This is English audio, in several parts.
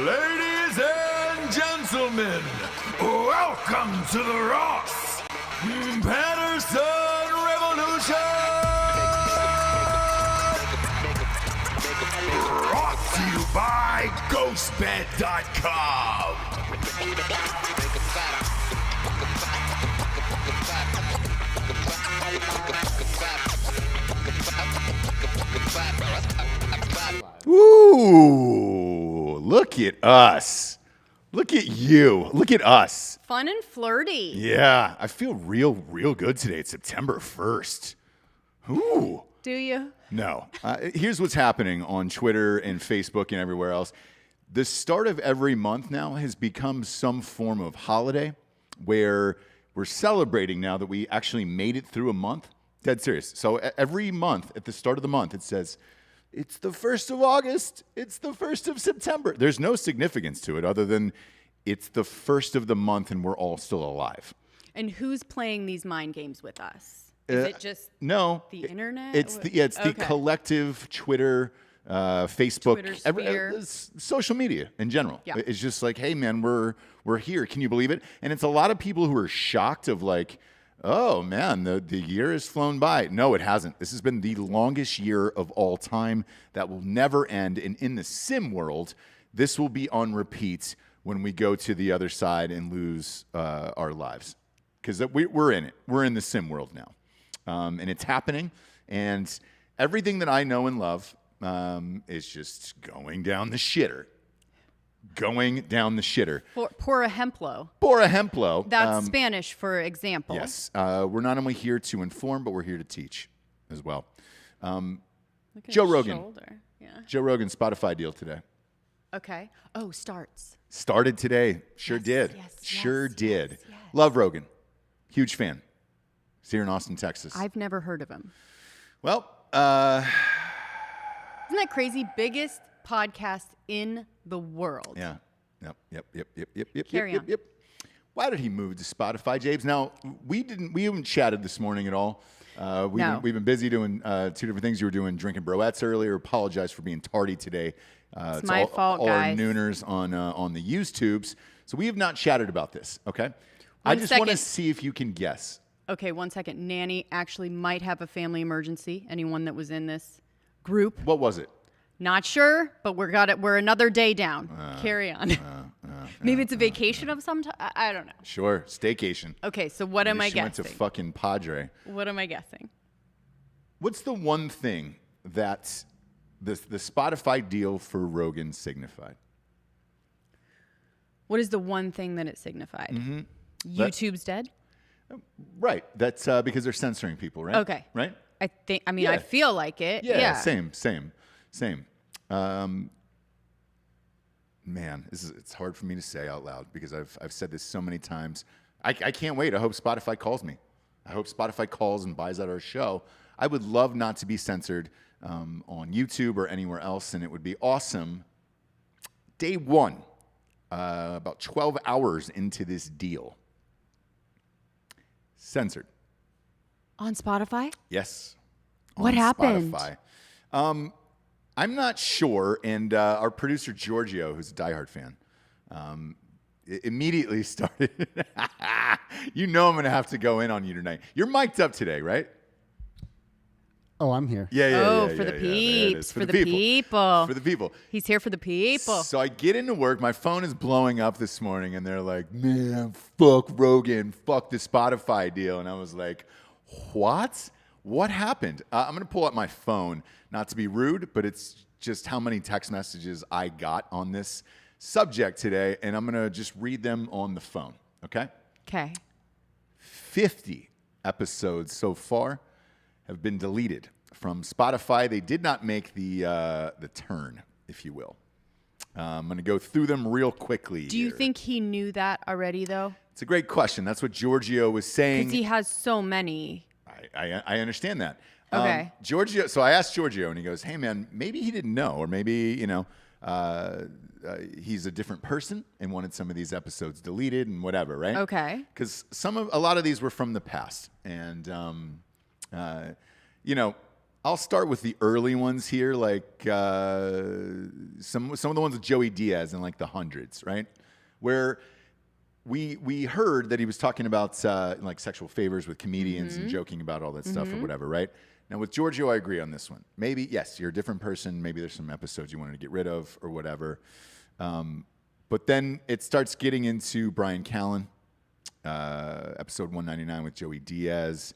Ladies and gentlemen, welcome to the Ross Patterson Revolution! Brought to you by GhostBed.com. Ooh, look at us. Look at you. Look at us. Fun and flirty. Yeah, I feel real good today. It's September 1st. Ooh. Do you? No. Here's what's happening on Twitter and Facebook and everywhere else. The start of every month now has become some form of holiday where we're celebrating now that we actually made it through a month. Dead serious. So every month, at the start of the month, it says, it's the 1st of August. It's the 1st of September. There's no significance to it other than it's the 1st of the month and we're all still alive. And who's playing these mind games with us? Is it just no, the internet? It's the collective Twitter, Facebook, Twitter social media in general. Yeah. It's just like, hey, man, we're here. Can you believe it? And it's a lot of people who are shocked of like, oh, man, the year has flown by. No, it hasn't. This has been the longest year of all time that will never end. And in the sim world, this will be on repeat when we go to the other side and lose our lives. Because we're in it. We're in the sim world now. And it's happening. And everything that I know and love is just going down the shitter. Going down the shitter. Por ejemplo. Por ejemplo. That's Spanish for example. Yes. We're not only here to inform, but we're here to teach as well. Joe Rogan. Shoulder. Yeah. Joe Rogan Spotify deal today. Okay. Oh, starts. Started today. Sure did. Did. Love Rogan. Huge fan. He's here in Austin, Texas. I've never heard of him. Well, isn't that crazy? Biggest podcast in the world. Yeah. Yep. Carry on. Why did he move to Spotify, James? Now, we haven't chatted this morning at all. We've been busy doing two different things. You were doing Drinkin Broettes earlier. Apologize for being tardy today. It's my fault, all guys. our nooners on the YouTubes. So we have not chatted about this, okay? I just want to see if you can guess. Okay, 1 second. Nanny actually might have a family emergency. Anyone that was in this group. What was it? Not sure, but we're another day down. Carry on. Maybe it's a vacation of some type. I don't know. Sure, staycation. Okay, so what am I She went guessing? to fucking Padre. What am I guessing? What's the one thing that the Spotify deal for Rogan signified? What is the one thing that it signified? YouTube's dead? Right. That's because they're censoring people, right? Okay. Right? I feel like it. Yeah. Same. Man, it's hard for me to say out loud because I've said this so many times. I can't wait. I hope Spotify calls me. I hope Spotify calls and buys out our show. I would love not to be censored on YouTube or anywhere else, and it would be awesome. Day one, about 12 hours into this deal, censored. On Spotify? Yes. What happened? Spotify. I'm not sure, and our producer Giorgio, who's a diehard fan, immediately started. You know I'm going to have to go in on you tonight. You're mic'd up today, right? Oh, I'm here. Yeah. For the peeps. For the people. For the people. He's here for the people. So I get into work. My phone is blowing up this morning, and they're like, man, fuck Rogan. Fuck the Spotify deal. And I was like, what? What happened? I'm going to pull up my phone. Not to be rude, but it's just how many text messages I got on this subject today, and I'm going to just read them on the phone, okay? Okay. 50 episodes so far have been deleted from Spotify. They did not make the turn, if you will. I'm going to go through them real quickly. Do you think he knew that already, though? It's a great question. That's what Giorgio was saying. Because he has so many. I understand that. Okay. Giorgio. So I asked Giorgio, and he goes, "Hey, man, maybe he didn't know, or maybe he's a different person and wanted some of these episodes deleted and whatever, right? Okay. Because a lot of these were from the past, and I'll start with the early ones here, like some of the ones with Joey Diaz in like the hundreds, right? Where we heard that he was talking about like sexual favors with comedians and joking about all that stuff or whatever, right? Now with Giorgio, I agree on this one. Maybe, yes, you're a different person. Maybe there's some episodes you wanted to get rid of or whatever. But then it starts getting into Brian Callen, episode 199 with Joey Diaz.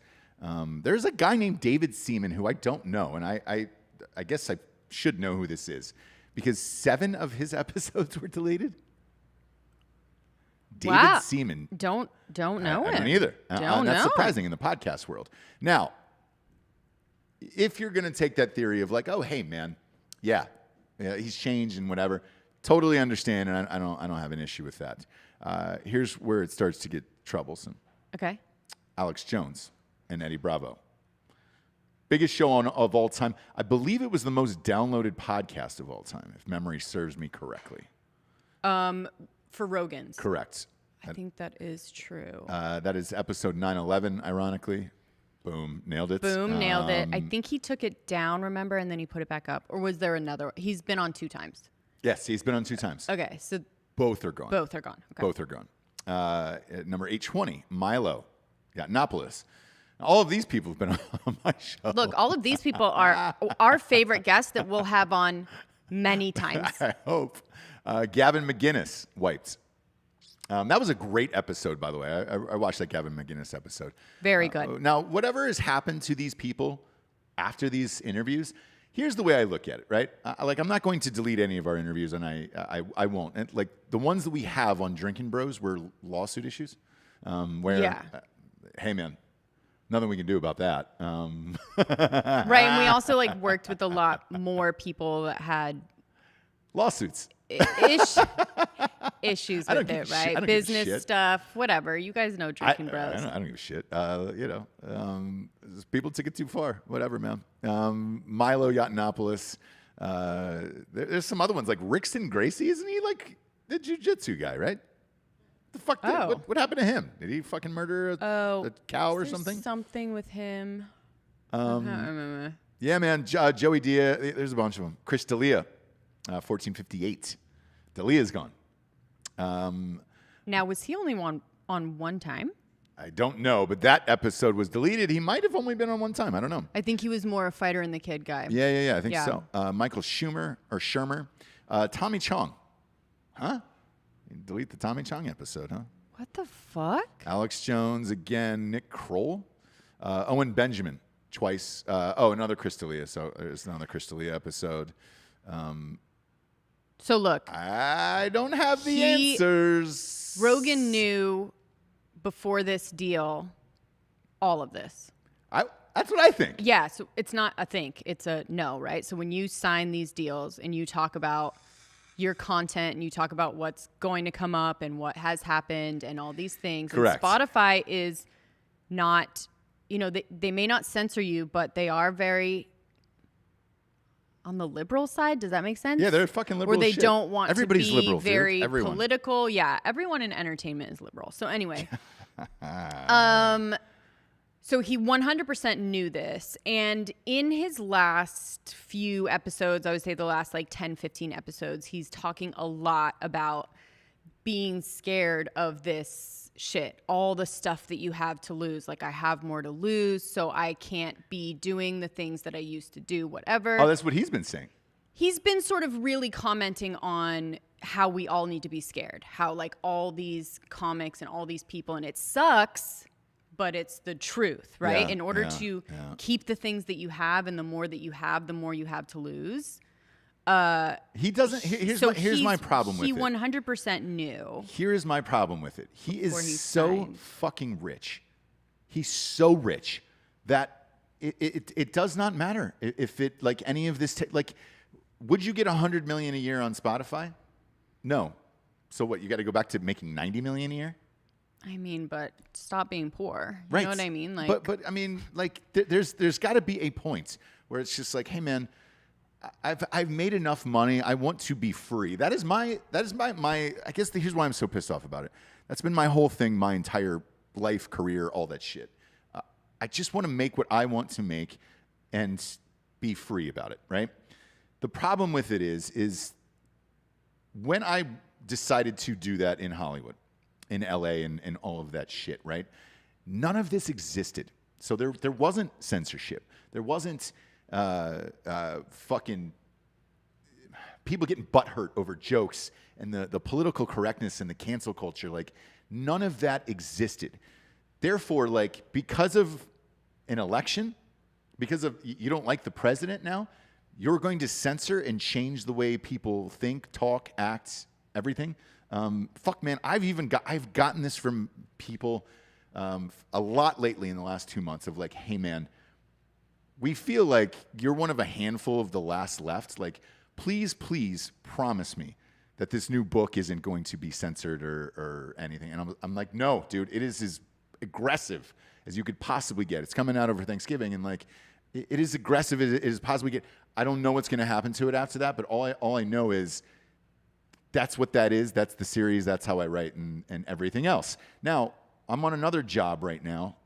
There's a guy named David Seaman who I don't know, and I guess I should know who this is because 7 of his episodes were deleted. David Seaman. Don't know him. I don't either. That's surprising in the podcast world. Now, if you're going to take that theory of like, oh, hey, man, yeah, he's changed and whatever, totally understand, and I don't have an issue with that. Here's where it starts to get troublesome. Okay. Alex Jones and Eddie Bravo. Biggest show of all time. I believe it was the most downloaded podcast of all time, if memory serves me correctly. For Rogan's. Correct. I think that is true. That is episode 911, ironically. Boom, nailed it. Nailed it. I think he took it down, remember, and then he put it back up. Or was there another? He's been on 2 times. Yes, he's been on 2 times. Okay, so both are gone. Both are gone. Okay. Both are gone. At number 820, Milo, Yatnopoulos. All of these people have been on my show. Look, all of these people are our favorite guests that we'll have on many times. I hope. Gavin McGinnis wiped. That was a great episode, by the way. I watched that Gavin McGinnis episode. Very good. Now, whatever has happened to these people after these interviews, here's the way I look at it, right? I'm not going to delete any of our interviews, and I won't. And like the ones that we have on Drinkin Bros were lawsuit issues, hey man, nothing we can do about that. Right, and we also like worked with a lot more people that had lawsuits. Issues with it, right? Business stuff, whatever. You guys know Drinkin Bros. I don't give a shit. People took it too far. Whatever, man. Milo Yiannopoulos. There's some other ones like Rickson Gracie. Isn't he like the jiu-jitsu guy, right? The fuck? What happened to him? Did he fucking murder a cow or something? Something with him. I can't remember. Yeah, man. Joey Diaz. There's a bunch of them. Chris D'Elia. 1458. D'Elia's gone. Now, was he only on one time? I don't know, but that episode was deleted. He might have only been on one time. I don't know. I think he was more a fighter and the kid guy. Yeah. I think so. Michael Shermer. Tommy Chong. Huh? Delete the Tommy Chong episode, huh? What the fuck? Alex Jones again. Nick Kroll. Owen Benjamin twice. Another Chris D'Elia. So there's another Chris D'Elia episode. So look, I don't have the answers. Rogan knew before this deal all of this. That's what I think. Yeah, so it's not a think, it's a no, right? So when you sign these deals and you talk about your content and you talk about what's going to come up and what has happened and all these things. Correct. And Spotify is not, they may not censor you, but they are very on the liberal side. Does that make sense? Yeah, they're fucking liberal. Where they shit. don't want Everybody's to be liberal, very Everyone. political. Yeah, everyone in entertainment is liberal. So anyway, so he 100% knew this. And in his last few episodes, I would say the last like 10, 15 episodes, he's talking a lot about being scared of this shit, all the stuff that you have to lose. Like, I have more to lose, so I can't be doing the things that I used to do, whatever. Oh, that's what he's been saying. He's been sort of really commenting on how we all need to be scared, how like all these comics and all these people, and it sucks, but it's the truth, right? Yeah, in order to keep the things that you have, and the more that you have, the more you have to lose. He doesn't. Here's my problem with it. He 100% knew. Here is my problem with it. He is so fucking rich. He's so rich that it does not matter if it like any of this. Would you get $100 million a year on Spotify? No. So what? You got to go back to making $90 million a year? I mean, but stop being poor. You right. know what I mean? Like, but I mean, like, there's got to be a point where it's just like, hey, man. I've made enough money. I want to be free. That is my I guess here's why I'm so pissed off about it. That's been my whole thing, my entire life, career, all that shit. I just want to make what I want to make. and be free about it, right? The problem with it is when I decided to do that in Hollywood, in LA and all of that shit, right? None of this existed. So there wasn't censorship. There wasn't fucking people getting butthurt over jokes and the political correctness and the cancel culture. Like, none of that existed. Therefore, like, because of an election, because of you don't like the president now, you're going to censor and change the way people think, talk, act, everything. Fuck, man, I've gotten this from people a lot lately in the last 2 months of like, hey, man, we feel like you're one of a handful of the last left. Like, please promise me that this new book isn't going to be censored or anything. And I'm like, no, dude, it is as aggressive as you could possibly get. It's coming out over Thanksgiving, and like, it is aggressive as it is possibly get. I don't know what's going to happen to it after that, but all I know is that's what that is. That's the series. That's how I write and everything else. Now, I'm on another job right now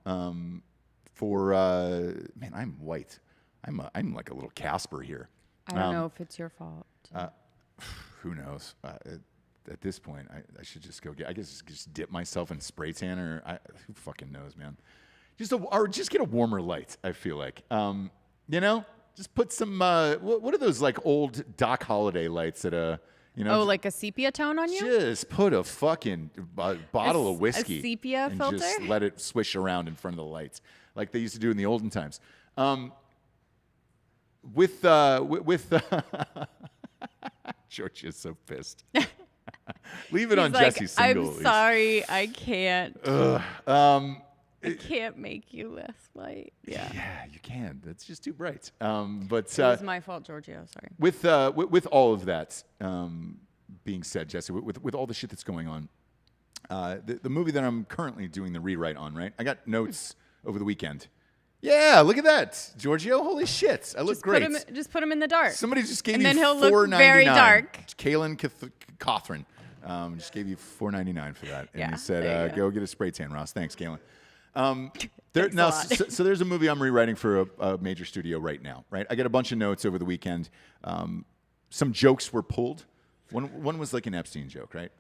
for man, I'm white. I'm like a little Casper here. I don't know if it's your fault. Who knows? At this point, I should just go I guess just dip myself in spray tan, or who fucking knows, man. Or just get a warmer light. I feel like, you know, just put some. What are those like old Doc Holliday lights that you know? Oh, like a sepia tone on you? Just put a fucking bottle of whiskey, a sepia and filter, just let it swish around in front of the lights, like they used to do in the olden times. With George is so pissed. Leave it on like, Jessie single. I'm sorry, I can't. I can't make you less white. Yeah, you can. That's just too bright. But it was my fault, Giorgio. Sorry. With all of that being said, Jessie, with all the shit that's going on, the movie that I'm currently doing the rewrite on, right? I got notes over the weekend. Yeah, look at that, Giorgio. Holy shit, I look great. Just put him in the dark. Somebody just gave and you then he'll $4.99. look very dark. Kaylin Cothran just gave you $4.99 for that, and he said, "Go get a spray tan, Ross." Thanks, Kaylin. So there's a movie I'm rewriting for a major studio right now. Right, I got a bunch of notes over the weekend. Some jokes were pulled. One was like an Epstein joke, right?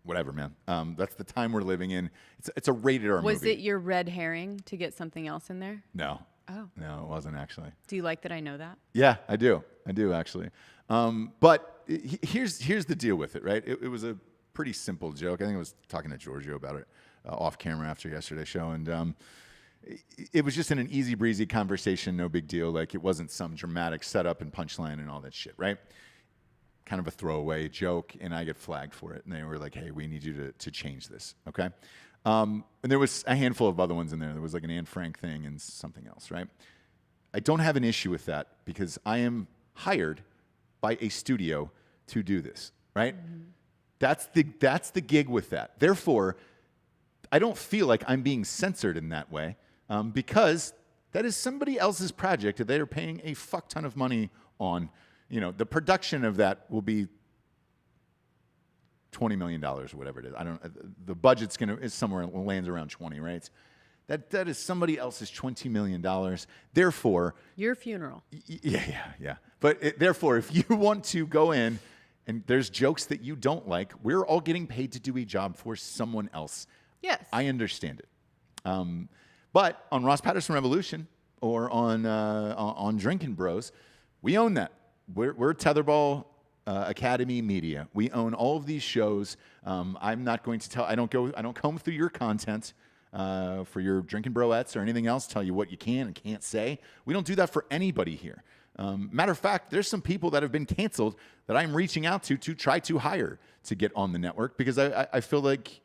Whatever, man. That's the time we're living in. It's a rated R movie. Was it your red herring to get something else in there? No. Oh. No, it wasn't actually. Do you like that I know that? Yeah, I do. I do actually. But here's the deal with it, right? It was a pretty simple joke. I think I was talking to Giorgio about it off camera after yesterday's show, and it was just in an easy breezy conversation, no big deal. Like, it wasn't some dramatic setup and punchline and all that shit, right? Kind of a throwaway joke, and I get flagged for it. And they were like, hey, we need you to change this, okay? And there was a handful of other ones in there. There was like an Anne Frank thing and something else, right? I don't have an issue with that because I am hired by a studio to do this, right? Mm-hmm. That's the gig with that. Therefore, I don't feel like I'm being censored in that way because that is somebody else's project that they're paying a fuck ton of money on. You know, the production of that will be $20 million or whatever it is. The budget's is somewhere lands around 20, right? That is somebody else's $20 million. Therefore, your funeral. Yeah. But therefore, if you want to go in and there's jokes that you don't like, we're all getting paid to do a job for someone else. Yes, I understand it. But on Ross Patterson Revolution or on Drinkin Bros, we own that. We're Tetherball Academy Media. We own all of these shows. I'm not going to tell. I don't comb through your content for your Drinkin Broettes or anything else. Tell you what you can and can't say. We don't do that for anybody here. Matter of fact, there's some people that have been canceled that I'm reaching out to try to hire to get on the network because I feel like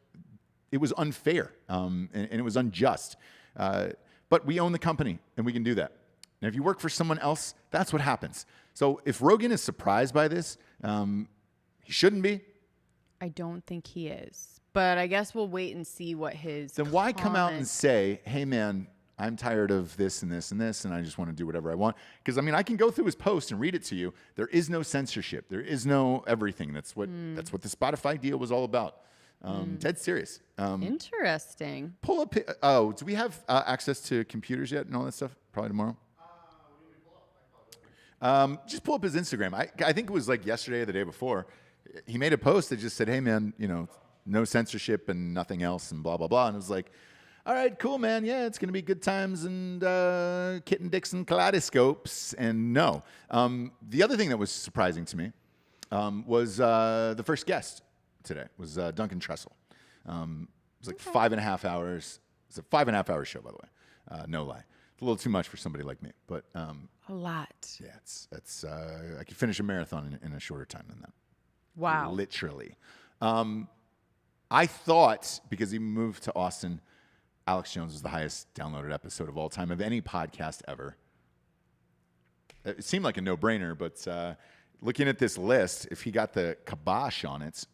it was unfair and it was unjust. But we own the company and we can do that. And if you work for someone else, that's what happens. So if Rogan is surprised by this, he shouldn't be. I don't think he is. But I guess we'll wait and see what his Then why come out and say, hey, man, I'm tired of this and this and this, and I just want to do whatever I want? Because, I mean, I can go through his post and read it to you. There is no censorship. There is no everything. That's what the Spotify deal was all about. Dead serious. Interesting. Pull up. Oh, do we have access to computers yet and all that stuff? Probably tomorrow. Just pull up his Instagram. I think it was like yesterday or the day before. He made a post that just said, "Hey man, no censorship and nothing else and blah blah blah." And it was like, "All right, cool man. Yeah, it's gonna be good times and kitten dicks and kaleidoscopes." And no. The other thing that was surprising to me was the first guest today was Duncan Trussell. It was like 5.5 hours. It's a 5.5 hour show, by the way. No lie. It's a little too much for somebody like me, but a lot. yeah, it's I could finish a marathon in a shorter time than that. Wow. Literally. I thought because he moved to Austin, Alex Jones was the highest downloaded episode of all time of any podcast ever. It seemed like a no-brainer, but looking at this list, if he got the kibosh on it,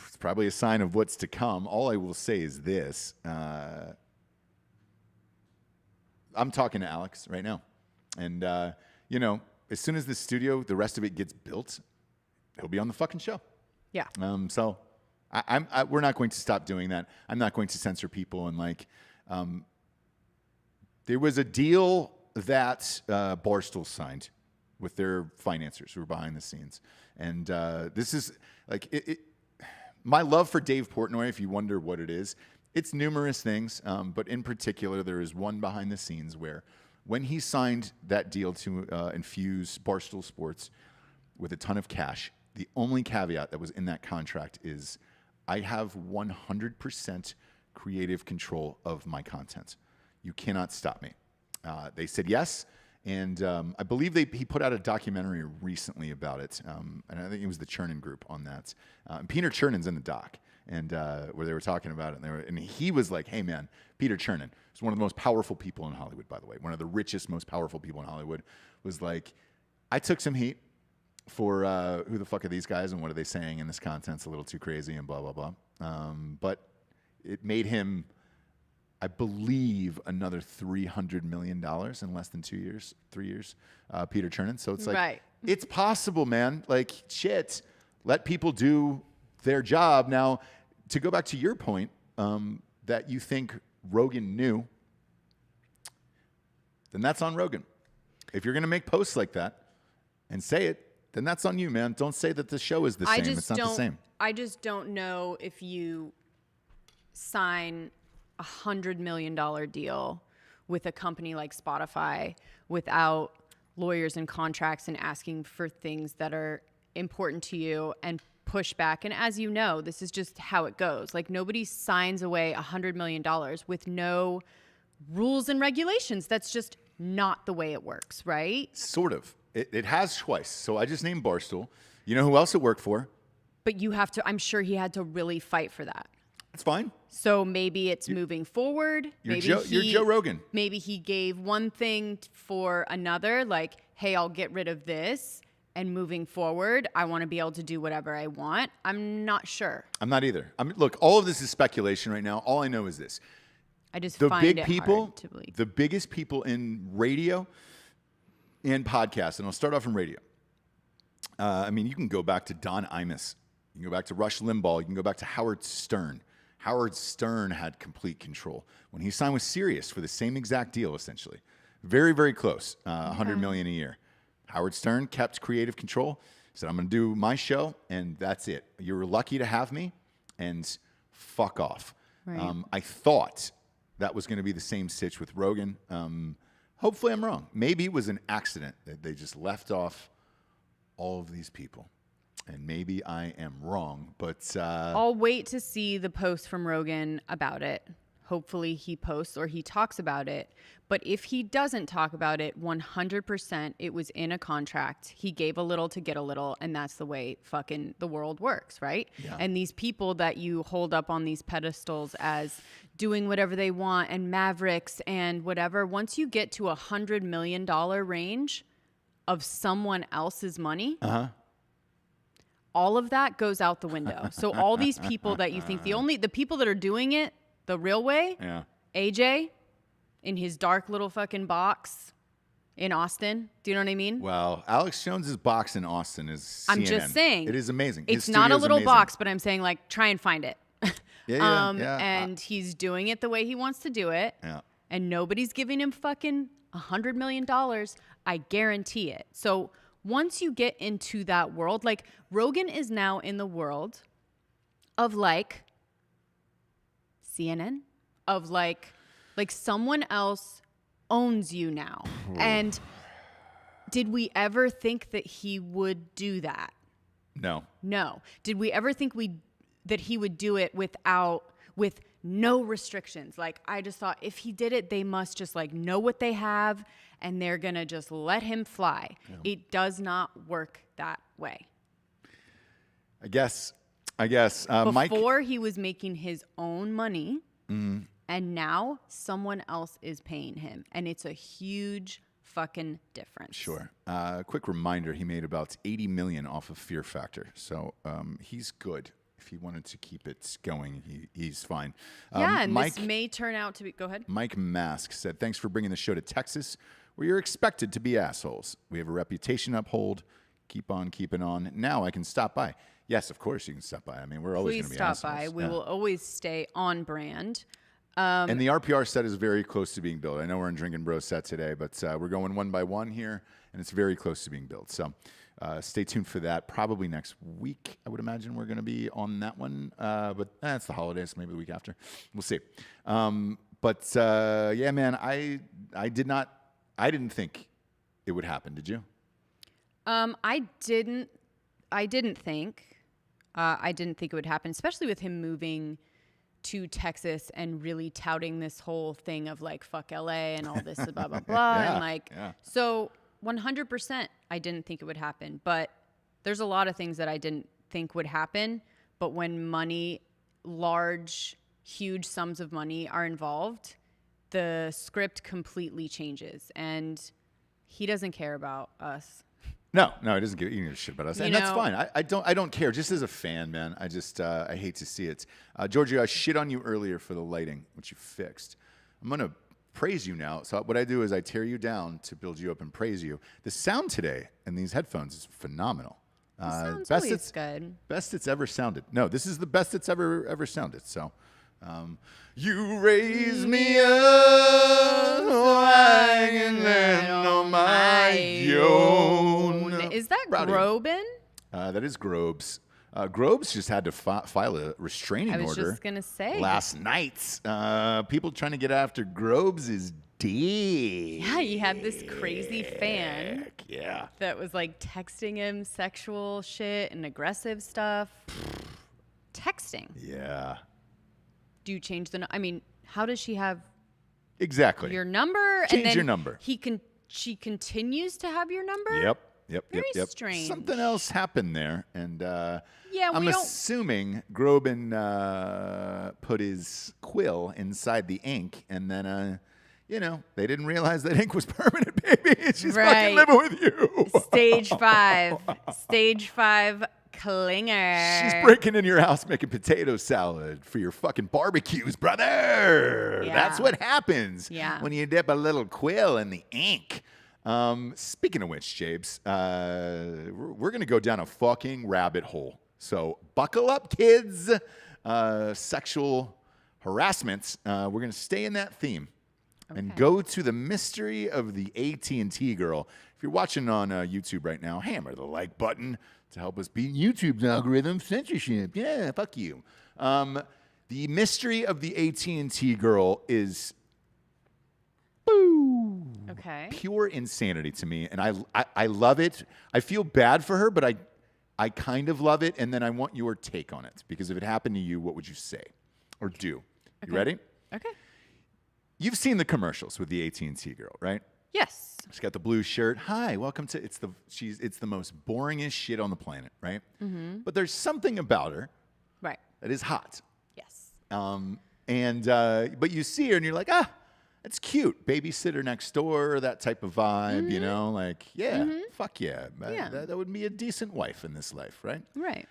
it's probably a sign of what's to come. All I will say is this. I'm talking to Alex right now. And, as soon as the studio, the rest of it gets built, he'll be on the fucking show. Yeah. So we're not going to stop doing that. I'm not going to censor people. And there was a deal that Barstool signed with their financiers who were behind the scenes. And this is like my love for Dave Portnoy, if you wonder what it is, it's numerous things. But in particular, there is one behind the scenes where when he signed that deal to infuse Barstool Sports with a ton of cash, the only caveat that was in that contract is I have 100% creative control of my content. You cannot stop me. They said yes, and I believe he put out a documentary recently about it, and I think it was the Chernin Group on that. And Peter Chernan's in the doc, and where they were talking about it, and he was like, "Hey man, Peter Chernin is one of the most powerful people in Hollywood, by the way, one of the richest, most powerful people in Hollywood." Was like, I took some heat for who the fuck are these guys and what are they saying in this content's a little too crazy and blah blah blah, but it made him, I believe, another $300 million in less than 3 years, Peter Chernin. So it's like, right. It's possible, man. Like, shit, let people do their job. Now, to go back to your point, that you think Rogan knew, then that's on Rogan. If you're going to make posts like that and say it, then that's on you, man. Don't say that the show is the same. It's not the same. I just don't know if you sign $100 million deal with a company like Spotify without lawyers and contracts and asking for things that are important to you and push back. And as you know, this is just how it goes. Like, nobody signs away $100 million with no rules and regulations. That's just not the way it works, right? Sort of. It has twice. So I just named Barstool. You know who else it worked for? But you have to, I'm sure he had to really fight for that. It's fine. So maybe it's moving forward. You're Joe Rogan. Maybe he gave one thing for another, like, hey, I'll get rid of this. And moving forward, I want to be able to do whatever I want. I'm not sure. I'm not either. Look, all of this is speculation right now. All I know is this. I just find it hard to believe. The biggest people in radio and podcasts, and I'll start off from radio. You can go back to Don Imus. You can go back to Rush Limbaugh. You can go back to Howard Stern. Howard Stern had complete control when he signed with Sirius for the same exact deal, essentially. Very, very close, $100 million a year. Howard Stern kept creative control, said, I'm going to do my show, and that's it. You were lucky to have me, and fuck off. Right. I thought that was going to be the same stitch with Rogan. Hopefully I'm wrong. Maybe it was an accident that they just left off all of these people. And maybe I am wrong, but... I'll wait to see the post from Rogan about it. Hopefully he posts or he talks about it. But if he doesn't talk about it, 100% it was in a contract. He gave a little to get a little, and that's the way fucking the world works, right? Yeah. And these people that you hold up on these pedestals as doing whatever they want and mavericks and whatever, once you get to $100 million range of someone else's money... all of that goes out the window. So all these people that you think the people that are doing it the real way, yeah. AJ in his dark little fucking box in Austin. Do you know what I mean? Well, Alex Jones's box in Austin is CNN. I'm just saying. It is amazing. It's His not a studio's little amazing. box, but I'm saying, like, try and find it. Yeah. And he's doing it the way he wants to do it. Yeah. And nobody's giving him fucking $100 million. I guarantee it. So once you get into that world, like, Rogan is now in the world of, like, CNN, of, like someone else owns you now. And did we ever think that he would do that? No. Did we ever think that he would do it with no restrictions? Like, I just thought if he did it, they must just, like, know what they have and they're going to just let him fly. Yeah. It does not work that way. I guess Mike. Before he was making his own money. And now someone else is paying him. And it's a huge fucking difference. Sure. Quick reminder, he made about $80 million off of Fear Factor. So he's good. If he wanted to keep it going, he's fine. And Mike, this may turn out to be... Go ahead. Mike Mask said, thanks for bringing the show to Texas, where you're expected to be assholes. We have a reputation to uphold. Keep on keeping on. Now I can stop by. Yes, of course you can stop by. I mean, we're always going to be assholes. Please stop by. We will always stay on brand. And the RPR set is very close to being built. I know we're in Drinkin Bros set today, but we're going one by one here, and it's very close to being built. So stay tuned for that. Probably next week, I would imagine we're going to be on that one. But it's the holidays, maybe the week after. We'll see. Yeah, man, I didn't think it would happen. Did you? I didn't think it would happen, especially with him moving to Texas and really touting this whole thing of, like, fuck LA and all this blah blah blah. Yeah, and like so 100% I didn't think it would happen. But there's a lot of things that I didn't think would happen. But when large, huge sums of money are involved, the script completely changes. And he doesn't care about us. No, he doesn't give a shit about us, and that's fine. I don't care. Just as a fan, man, I just I hate to see it. Giorgio, I shit on you earlier for the lighting, which you fixed. I'm gonna praise you now. So what I do is I tear you down to build you up and praise you. The sound today in these headphones is phenomenal. Sounds always good. Best it's ever sounded. No, this is the best it's ever sounded. So. You raise me up so I can land on my own. Is that Groban? That is Grobes. Grobes just had to file a restraining order. I was just going to say. Last night. People trying to get after Grobes is dead. Yeah, he had this crazy fan. Yeah. That was, like, texting him sexual shit and aggressive stuff. Texting. Yeah. Do you change I mean, how does she have exactly your number? Change and then your number. She continues to have your number? Yep. Very strange. Something else happened there, and I'm assuming Groban put his quill inside the ink, and then they didn't realize that ink was permanent, baby. She's fucking living with you. Stage 5. Stage 5. Clinger. She's breaking in your house making potato salad for your fucking barbecues, brother. Yeah. That's what happens when you dip a little quill in the ink. Speaking of which, Jabes, we're going to go down a fucking rabbit hole. So buckle up, kids. Sexual harassment. We're going to stay in that theme. Okay. And go to the mystery of the AT&T girl. If you're watching on YouTube right now, hammer the like button to help us beat YouTube's algorithm censorship. Yeah, fuck you. The mystery of the AT&T girl is pure insanity to me, and I love it. I feel bad for her, but I kind of love it, and then I want your take on it, because if it happened to you, what would you say or do? Okay. You ready? Okay. You've seen the commercials with the AT&T girl, right? Yes. She's got the blue shirt. Hi, welcome to. It's the most boringest shit on the planet, right? Mm-hmm. But there's something about her, right, that is hot. Yes. But you see her and you're like, it's cute. Babysitter next door, that type of vibe, mm-hmm. Fuck yeah. That would be a decent wife in this life, right? Right.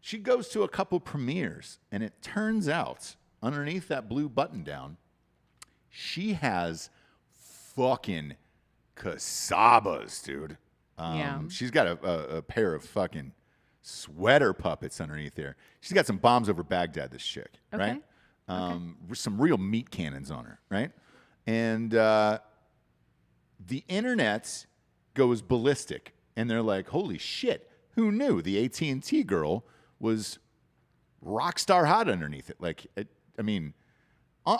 She goes to a couple premieres, and it turns out underneath that blue button down, she has fucking Casabas, dude. Yeah. She's got a pair of fucking sweater puppets underneath there. She's got some bombs over Baghdad, this chick, right? Some real meat cannons on her, right? And the internet goes ballistic, and they're like, holy shit, who knew the AT&T girl was rock star hot underneath it? Like,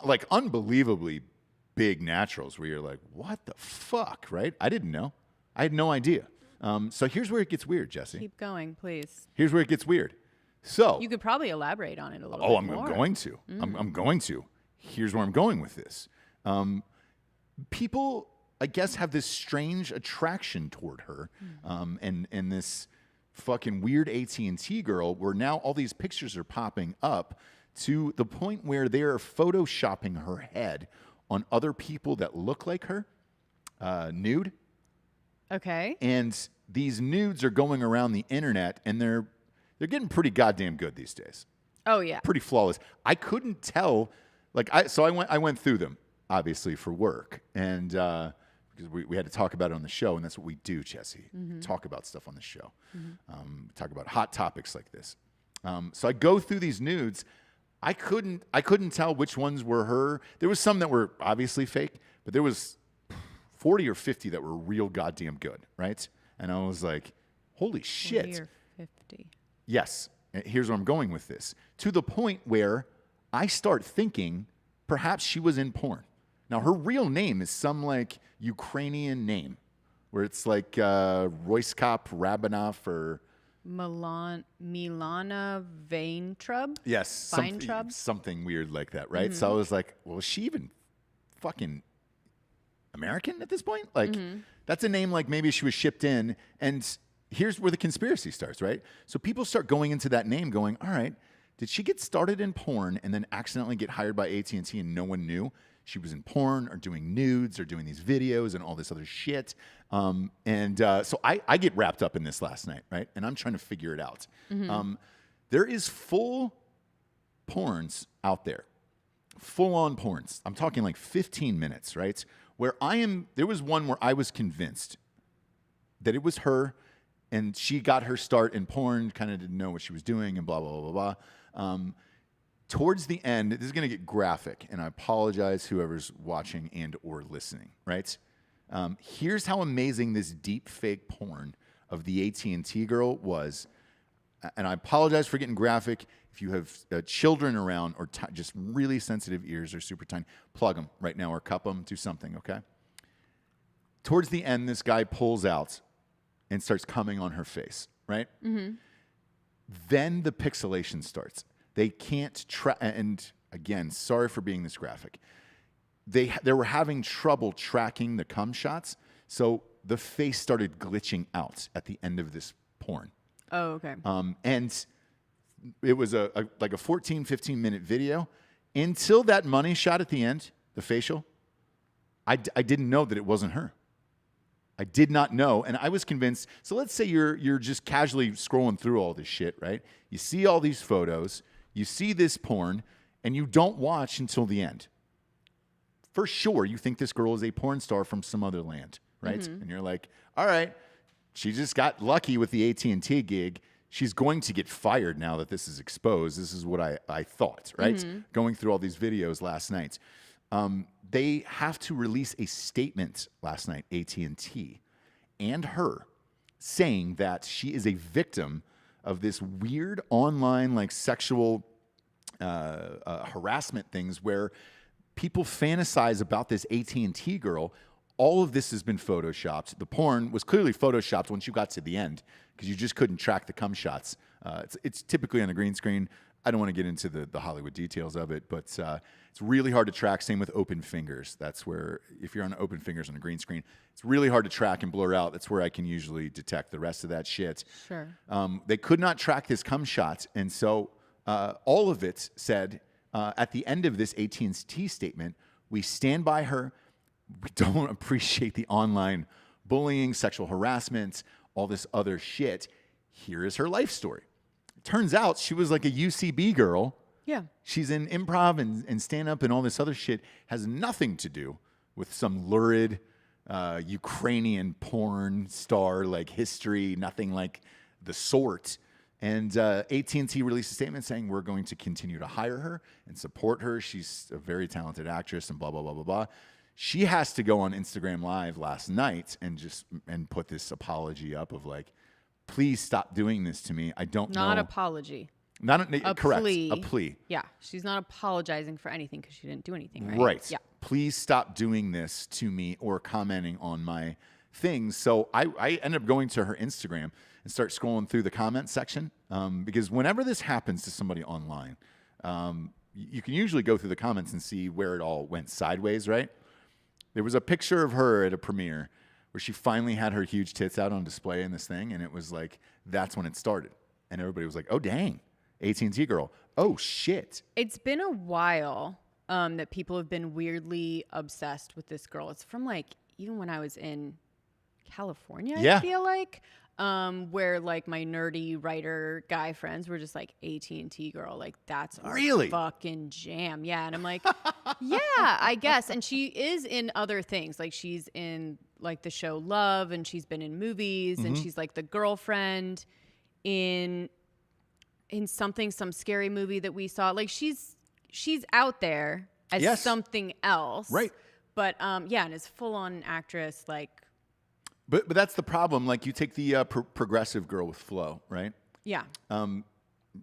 like unbelievably big naturals where you're like, what the fuck, right? I didn't know. I had no idea. So here's where it gets weird, Jessie. Keep going, please. Here's where it gets weird. So You could probably elaborate on it a little bit I'm more. going to. I'm going to. Here's where I'm going with this. People, I guess, have this strange attraction toward her, and this fucking weird AT&T girl, where now all these pictures are popping up to the point where they are photoshopping her head on other people that look like her, nude. Okay. And these nudes are going around the internet, and they're getting pretty goddamn good these days. Oh yeah. Pretty flawless. I couldn't tell. I went through them, obviously, for work, and because we had to talk about it on the show, and that's what we do, Jessie. Talk about stuff on the show. Talk about hot topics like this. So I go through these nudes. I couldn't tell which ones were her. There was some that were obviously fake, but there was 40 or 50 that were real goddamn good, right? And I was like, holy shit. 40 or 50. Yes. Here's where I'm going with this. To the point where I start thinking perhaps she was in porn. Now, her real name is some like Ukrainian name where it's like Royskop Rabinov or Milana Vaintrub? yes, something weird like that, right? So I was like, well, is she even fucking American at this point? Like, that's a name like maybe she was shipped in. And here's where the conspiracy starts, right? So people start going into that name going, all right, did she get started in porn and then accidentally get hired by AT&T and no one knew she was in porn or doing nudes or doing these videos and all this other shit? So I get wrapped up in this last night, right? And I'm trying to figure it out. There is full porns out there. Full-on porns. I'm talking like 15 minutes, right? There was one where I was convinced that it was her and she got her start in porn, kind of didn't know what she was doing and blah, blah, blah, blah, blah. Towards the end, this is going to get graphic, and I apologize whoever's watching and or listening, right? Here's how amazing this deep fake porn of the AT&T girl was. And I apologize for getting graphic. If you have children around or just really sensitive ears or super tiny, plug them right now or cup them, do something, okay? Towards the end, this guy pulls out and starts coming on her face, right? Then the pixelation starts. They can't and again, sorry for being this graphic. They were having trouble tracking the cum shots, so the face started glitching out at the end of this porn. Oh, okay. And it was like a 14, 15-minute video. Until that money shot at the end, the facial, I didn't know that it wasn't her. I did not know, and I was convinced. So let's say you're just casually scrolling through all this shit, right? You see all these photos, you see this porn, and you don't watch until the end. For sure, you think this girl is a porn star from some other land, right? And you're like, all right, she just got lucky with the AT&T gig. She's going to get fired now that this is exposed. This is what I thought, right? Going through all these videos last night. They have to release a statement last night, AT&T, and her, saying that she is a victim of this weird online like sexual harassment things where people fantasize about this AT&T girl. All of this has been photoshopped. The porn was clearly photoshopped once you got to the end because you just couldn't track the cum shots. It's typically on a green screen. I don't want to get into the Hollywood details of it, but it's really hard to track. Same with open fingers. That's where, if you're on open fingers on a green screen, it's really hard to track and blur out. That's where I can usually detect the rest of that shit. Sure. They could not track this cum shot, and so all of it said at the end of this AT&T statement, we stand by her. We don't appreciate the online bullying, sexual harassment, all this other shit. Here is her life story. It turns out she was like a UCB girl. Yeah. She's in improv and stand-up and all this other shit. Has nothing to do with some lurid Ukrainian porn star like history, nothing like the sort. And AT&T released a statement saying we're going to continue to hire her and support her. She's a very talented actress and blah, blah, blah, blah, blah. She has to go on Instagram Live last night and put this apology up of like, please stop doing this to me. I don't know. Not apology. Not a correct. plea. A plea. Yeah. She's not apologizing for anything because she didn't do anything, right? Right. Yeah. Please stop doing this to me or commenting on my things. So I ended up going to her Instagram and start scrolling through the comment section because whenever this happens to somebody online, you can usually go through the comments and see where it all went sideways, right? There was a picture of her at a premiere where she finally had her huge tits out on display in this thing, and it was like, that's when it started. And everybody was like, oh, dang, AT&T girl. Oh, shit. It's been a while that people have been weirdly obsessed with this girl. It's from like, even when I was in California, I feel like, where like my nerdy writer guy friends were just like, AT&T girl, like that's our fucking jam. Yeah. And I'm like, yeah, I guess. And she is in other things. Like she's in like the show Love, and she's been in movies, and she's like the girlfriend in some scary movie that we saw. Like she's out there as something else. Right. But yeah, and is full on actress, like. But that's the problem. Like you take the progressive girl with flow, right? Yeah.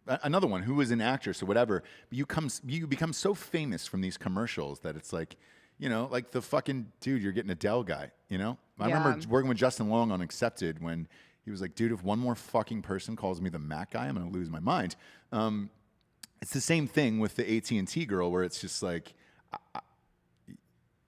Another one who is an actress or whatever, but you become so famous from these commercials that it's like, you know, like the fucking dude, you're getting Adele guy, you know? I remember working with Justin Long on Accepted when he was like, dude, if one more fucking person calls me the Mac guy, I'm going to lose my mind. It's the same thing with the AT&T girl where it's just like,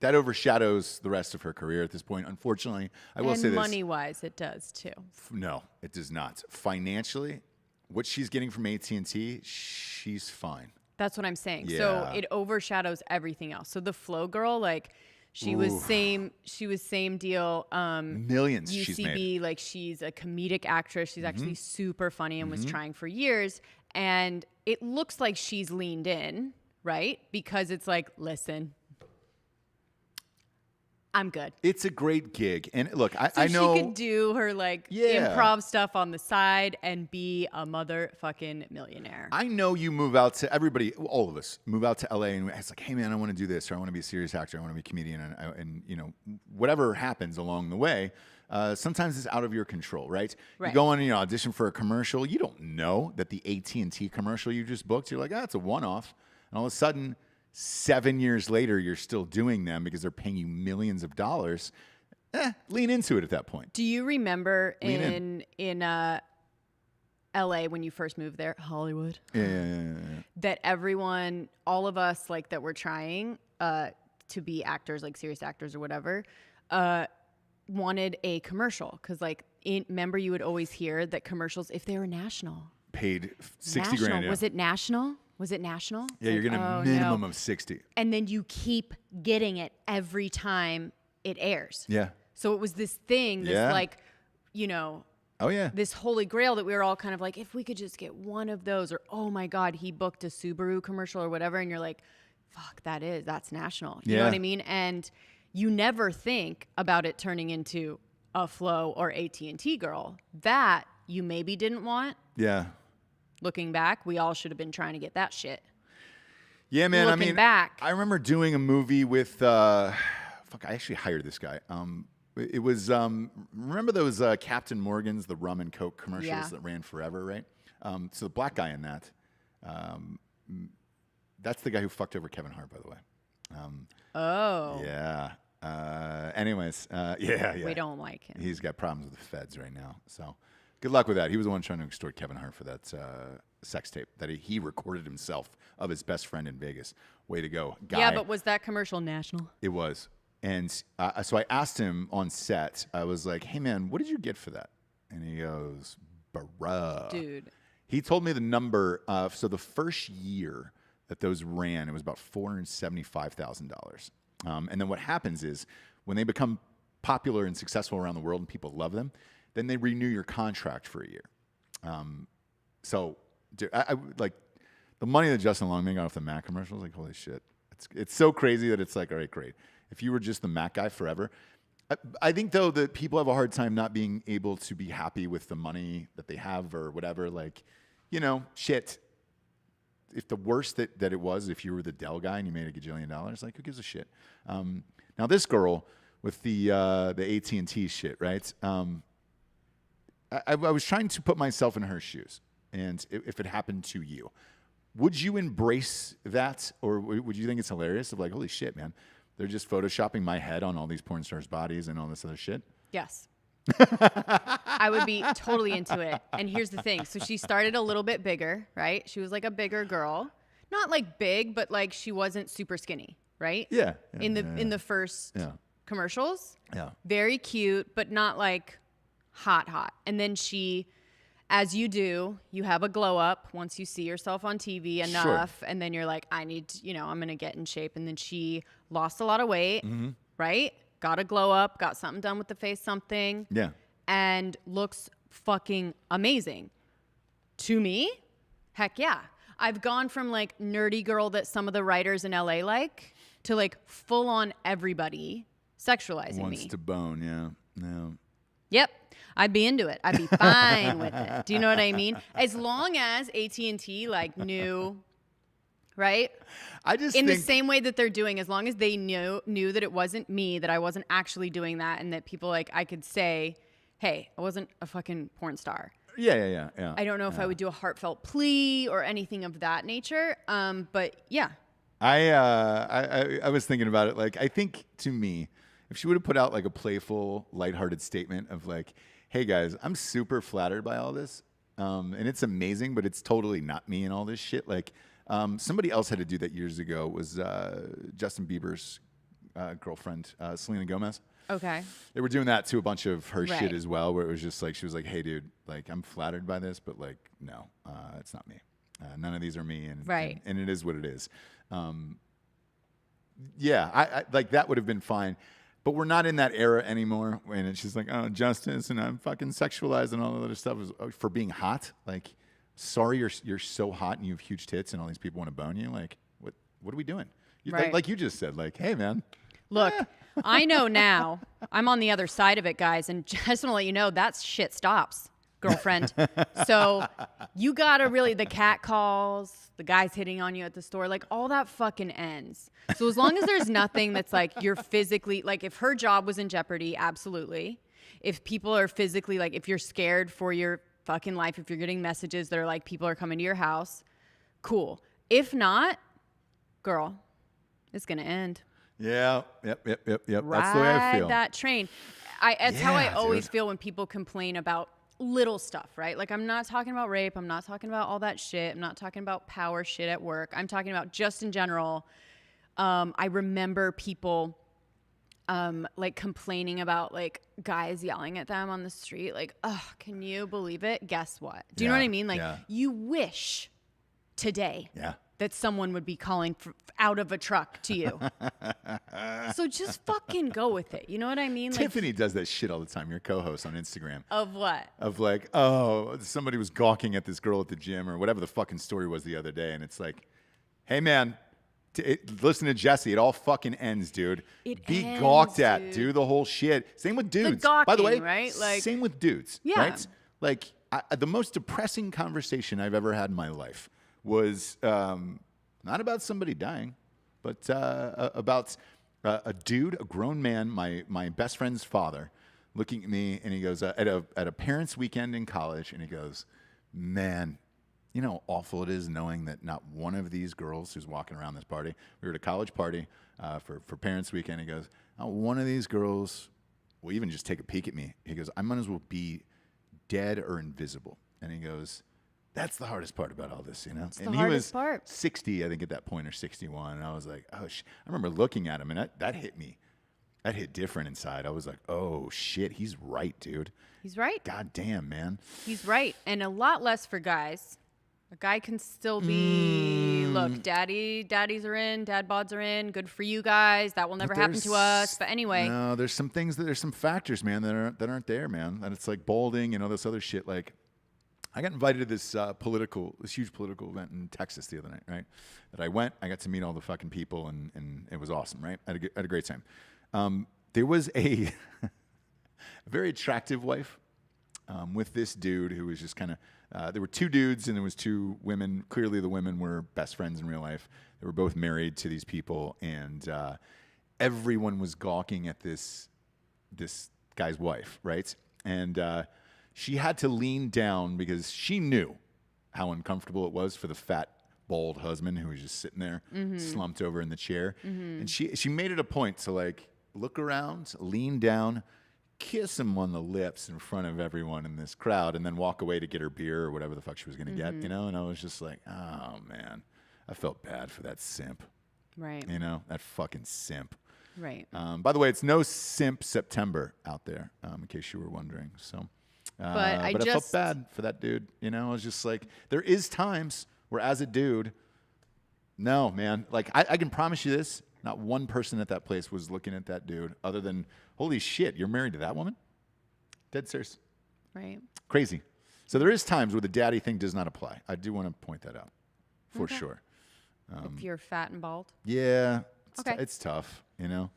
that overshadows the rest of her career at this point. Unfortunately, I will say this. And money-wise, it does too. No, it does not. Financially, what she's getting from AT&T, she's fine. That's what I'm saying. Yeah. So it overshadows everything else. So the Flow girl, like she was same deal. Millions UCB, she's made. like she's a comedic actress. She's actually super funny and was trying for years. And it looks like she's leaned in, right? Because it's like, listen, I'm good. It's a great gig. And look, I know. She could do her like improv stuff on the side and be a motherfucking millionaire. I know you move out to, everybody, all of us move out to LA and it's like, hey man, I want to do this, or I want to be a serious actor, I want to be a comedian, and you know, whatever happens along the way, sometimes it's out of your control, right? You go on and you audition for a commercial, you don't know that the AT&T commercial you just booked, you're like, it's a one-off. And all of a sudden, 7 years later, you're still doing them because they're paying you millions of dollars. Lean into it at that point. Do you remember in LA when you first moved there, Hollywood? Yeah. That everyone, all of us, like that were trying to be actors, like serious actors or whatever, wanted a commercial because, like, remember you would always hear that commercials, if they were national, paid 60 grand. Yeah. Was it national? Was it national? Yeah, you're getting a minimum of 60. And then you keep getting it every time it airs. Yeah. So it was this thing, this like, you know, this holy grail that we were all kind of like, if we could just get one of those, or oh my God, he booked a Subaru commercial or whatever. And you're like, fuck, that's national. You know what I mean? And you never think about it turning into a Flow or AT&T girl that you maybe didn't want. Yeah. Looking back, we all should have been trying to get that shit. Yeah, man. Looking back. I remember doing a movie with, I actually hired this guy. It was, remember those Captain Morgan's, the rum and Coke commercials that ran forever, right? So the black guy in that, that's the guy who fucked over Kevin Hart, by the way. Yeah. Anyways, yeah. We don't like him. He's got problems with the feds right now, so... Good luck with that. He was the one trying to extort Kevin Hart for that sex tape that he recorded himself of his best friend in Vegas. Way to go, guy. Yeah, but was that commercial national? It was. And so I asked him on set, I was like, hey, man, what did you get for that? And he goes, bruh. Dude. He told me the number. So the first year that those ran, it was about $475,000. And then what happens is when they become popular and successful around the world and people love them, then they renew your contract for a year. So, dude, I like the money that Justin Long made off the Mac commercials. Like, holy shit, it's so crazy that it's like, all right, great. If you were just the Mac guy forever, I think though that people have a hard time not being able to be happy with the money that they have or whatever. Like, shit. If the worst that it was, if you were the Dell guy and you made $1 gajillion, like who gives a shit? Now this girl with the AT&T shit, right? I was trying to put myself in her shoes, and if it happened to you, would you embrace that, or would you think it's hilarious? Of like, holy shit, man, they're just photoshopping my head on all these porn stars' bodies and all this other shit. Yes. I would be totally into it. And here's the thing. So she started a little bit bigger, right? She was like a bigger girl. Not like big, but like she wasn't super skinny, right? Yeah. In the first commercials. Yeah. Very cute, but not like hot. And then she, as you do, you have a glow up once you see yourself on TV enough. Sure. And then you're like, I'm going to get in shape. And then she lost a lot of weight, right? Got a glow up, got something done with the face, something. Yeah. And looks fucking amazing. To me, heck yeah. I've gone from like nerdy girl that some of the writers in LA like to like full on everybody sexualizing me. Wants to bone, yeah. No. Yep. I'd be into it. I'd be fine with it. Do you know what I mean? As long as AT&T like knew, right? I just in the same way that they're doing, as long as they knew that it wasn't me, that I wasn't actually doing that, and that people like I could say, hey, I wasn't a fucking porn star. Yeah. I don't know if I would do a heartfelt plea or anything of that nature. But yeah. I was thinking about it. Like, I think to me, if she would have put out like a playful, lighthearted statement of like, hey guys, I'm super flattered by all this. And it's amazing, but it's totally not me and all this shit. Like, somebody else had to do that years ago. It was Justin Bieber's girlfriend, Selena Gomez. Okay. They were doing that to a bunch of her shit as well, where it was just like, she was like, hey dude, like I'm flattered by this, but like, no, it's not me. None of these are me. And it is what it is. Yeah, I like that would have been fine. But we're not in that era anymore. And it's just like, oh, justice, and I'm fucking sexualized and all that other stuff for being hot. Like, sorry, you're so hot and you have huge tits and all these people want to bone you. Like, what are we doing? Like you just said, like, hey man. Look, I know now. I'm on the other side of it, guys, and just want to let you know that shit stops, girlfriend. So you gotta really, the cat calls, the guys hitting on you at the store, like all that fucking ends. So as long as there's nothing that's like you're physically, like if her job was in jeopardy, absolutely. If people are physically, like if you're scared for your fucking life, if you're getting messages that are like people are coming to your house, cool. If not, girl, it's gonna end. Yeah. Yep. Ride That's the way I feel. that train. That's how I always feel when people complain about little stuff, right? Like I'm not talking about rape. I'm not talking about all that shit. I'm not talking about power shit at work. I'm talking about just in general. I remember people like complaining about like guys yelling at them on the street. Like, oh, can you believe it? Guess what? Do you know what I mean? Like you wish today that someone would be calling out of a truck to you. So just fucking go with it. You know what I mean? Tiffany does that shit all the time. Your co-host on Instagram. Of what? Of like, oh, somebody was gawking at this girl at the gym or whatever the fucking story was the other day. And it's like, hey man, listen to Jessie. It all fucking ends, dude. Be gawked at. Dude. Do the whole shit. Same with dudes. The gawking, by the way, right? Like, same with dudes. Yeah. Right? Like the most depressing conversation I've ever had in my life was not about somebody dying, but about a dude, a grown man, my best friend's father, looking at me, and he goes at a parents' weekend in college, and he goes, "Man, you know how awful it is knowing that not one of these girls who's walking around this party. We were at a college party for parents' weekend. He goes, not one of these girls will even just take a peek at me. He goes, I might as well be dead or invisible. And he goes, that's the hardest part about all this, you know? It's and the hardest part. 60, I think, at that point, or 61. And I was like, oh, I remember looking at him, and that hit me. That hit different inside. I was like, oh, shit, he's right, dude. He's right. God damn, man. He's right. And a lot less for guys. A guy can still be, look, daddies are in, dad bods are in. Good for you guys. That will never happen to us. But anyway. No, there's some things, there's some factors, man, that aren't there, man. And it's like balding and all this other shit. Like, I got invited to this huge political event in Texas the other night, right? That I went, I got to meet all the fucking people, and it was awesome, right? I had a great time. there was a very attractive wife with this dude who was just kind of, there were two dudes and there was two women. Clearly the women were best friends in real life. They were both married to these people, and everyone was gawking at this guy's wife, right? And she had to lean down because she knew how uncomfortable it was for the fat, bald husband who was just sitting there slumped over in the chair. And she made it a point to like look around, lean down, kiss him on the lips in front of everyone in this crowd, and then walk away to get her beer or whatever the fuck she was going to get, you know? And I was just like, oh, man, I felt bad for that simp. Right. You know, that fucking simp. Right. By the way, it's no simp September out there, in case you were wondering. So, but I felt bad for that dude. You know, I was just like, there is times where as a dude, no, man, like I can promise you this, not one person at that place was looking at that dude other than, holy shit, you're married to that woman? Dead serious. Right. Crazy. So there is times where the daddy thing does not apply. I do want to point that out for sure. If you're fat and bald? Yeah. Okay. It's tough, you know?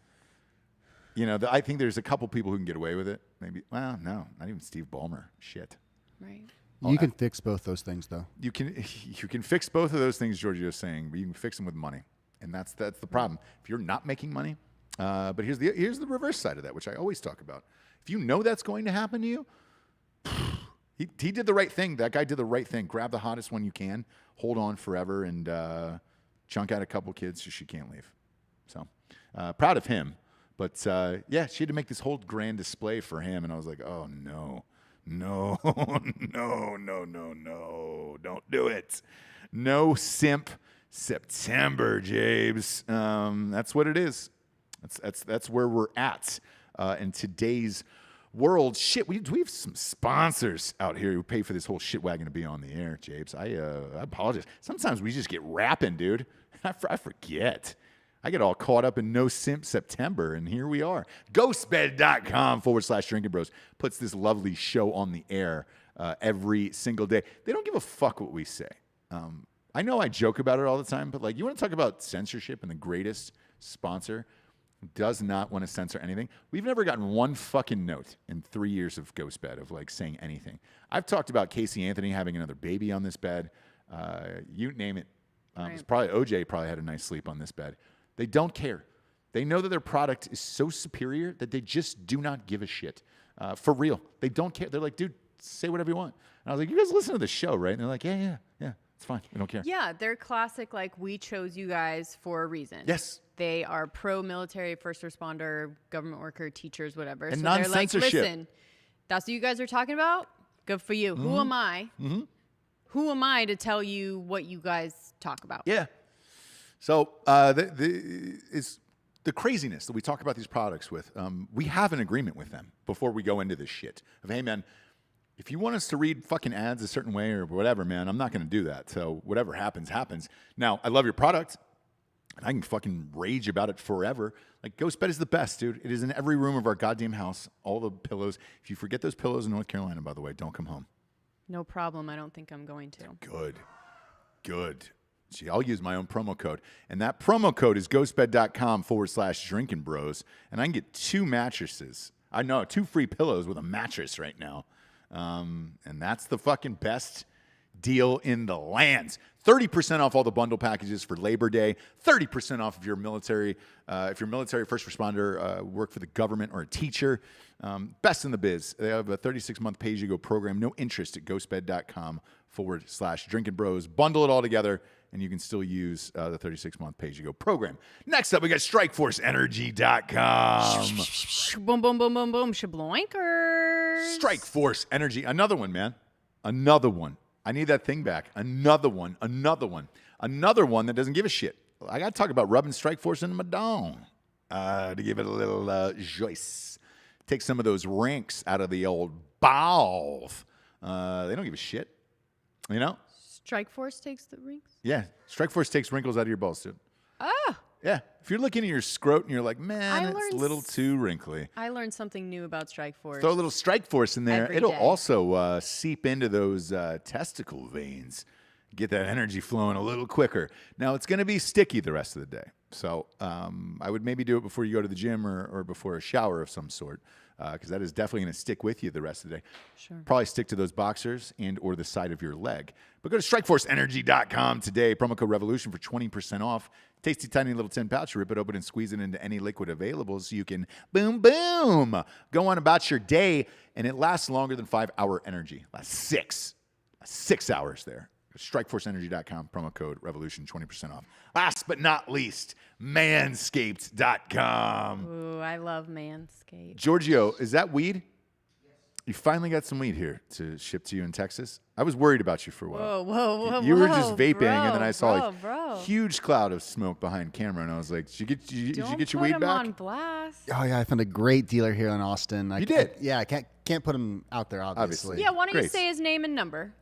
I think there's a couple people who can get away with it. Maybe, well, no, not even Steve Ballmer. Shit. Right. You can fix both those things, though. You can fix both of those things Giorgio's saying, but you can fix them with money. And that's the problem. If you're not making money, but here's the reverse side of that, which I always talk about. If you know that's going to happen to you, he did the right thing. That guy did the right thing. Grab the hottest one you can, hold on forever, and chunk out a couple kids so she can't leave. So proud of him. But yeah, she had to make this whole grand display for him, and I was like, oh no, don't do it. No simp September, Jabes. That's what it is. That's where we're at in today's world. Shit, we have some sponsors out here who pay for this whole shit wagon to be on the air, Jabes. I apologize. Sometimes we just get rapping, dude. I forget. I get all caught up in no simp September, and here we are. Ghostbed.com/Drinkin Bros puts this lovely show on the air every single day. They don't give a fuck what we say. I know I joke about it all the time, but like, you want to talk about censorship, and the greatest sponsor does not want to censor anything. We've never gotten one fucking note in 3 years of Ghost Bed of like saying anything. I've talked about Casey Anthony having another baby on this bed. You name it. It's probably OJ probably had a nice sleep on this bed. They don't care. They know that their product is so superior that they just do not give a shit. For real. They don't care. They're like, dude, say whatever you want. And I was like, you guys listen to the show, right? And they're like, yeah, it's fine. We don't care. Yeah, they're classic, like, we chose you guys for a reason. Yes. They are pro-military, first responder, government worker, teachers, whatever. And so they're like, non-censorship. listen, that's what you guys are talking about? Good for you. Who am I? Who am I to tell you what you guys talk about? Yeah. So it's the craziness that we talk about these products with. We have an agreement with them before we go into this shit. Of, hey, man, if you want us to read fucking ads a certain way or whatever, man, I'm not going to do that. So whatever happens, happens. Now, I love your product, and I can fucking rage about it forever. Like, Ghost Bed is the best, dude. It is in every room of our goddamn house. All the pillows. If you forget those pillows in North Carolina, by the way, don't come home. No problem. I don't think I'm going to. Good. See, I'll use my own promo code. And that promo code is ghostbed.com/Drinkin Bros. And I can get 2 mattresses. I know, 2 free pillows with a mattress right now. And that's the fucking best deal in the lands. 30% off all the bundle packages for Labor Day. 30% off if you're military, first responder, work for the government, or a teacher. Best in the biz. They have a 36-month pay-as-you-go program. No interest at ghostbed.com/Drinkin Bros. Bundle it all together, and you can still use the 36-month pay-as-you-go program. Next up, we got StrikeForceEnergy.com. Boom, boom, boom, boom, boom. Shabloinkers. Strike Force Energy. Another one, man. Another one. I need that thing back. Another one that doesn't give a shit. I got to talk about rubbing Strike Force into my dong to give it a little joyce. Take some of those rinks out of the old balls. They don't give a shit. You know? Strike Force takes the rings? Yeah. Strike Force takes wrinkles out of your balls, dude. Ah. Yeah. If you're looking at your scrot and you're like, man, it's a little too wrinkly. I learned something new about Strike Force. Throw a little Strike Force in there. Every It'll day. also seep into those testicle veins get that energy flowing a little quicker. Now, it's going to be sticky the rest of the day. So I would maybe do it before you go to the gym or before a shower of some sort, because that is definitely going to stick with you the rest of the day. Sure. Probably stick to those boxers and or the side of your leg. But go to strikeforceenergy.com today. Promo code REVOLUTION for 20% off. Tasty, tiny little tin pouch. Rip it open and squeeze it into any liquid available so you can boom, boom, go on about your day. And it lasts longer than 5-hour energy. Lasts 6 hours there. StrikeForceEnergy.com, promo code REVOLUTION, 20% off. Last but not least, Manscaped.com. Ooh, I love Manscaped. Giorgio, is that weed? Yes. You finally got some weed here to ship to you in Texas. I was worried about you for a while. Whoa, You were just vaping, and then I saw bro. huge cloud of smoke behind camera, and I was like, did you get your weed him back? on blast. Oh yeah, I found a great dealer here in Austin. You did? Yeah, I can't put him out there, obviously. Yeah, why don't you Grace. say his name and number?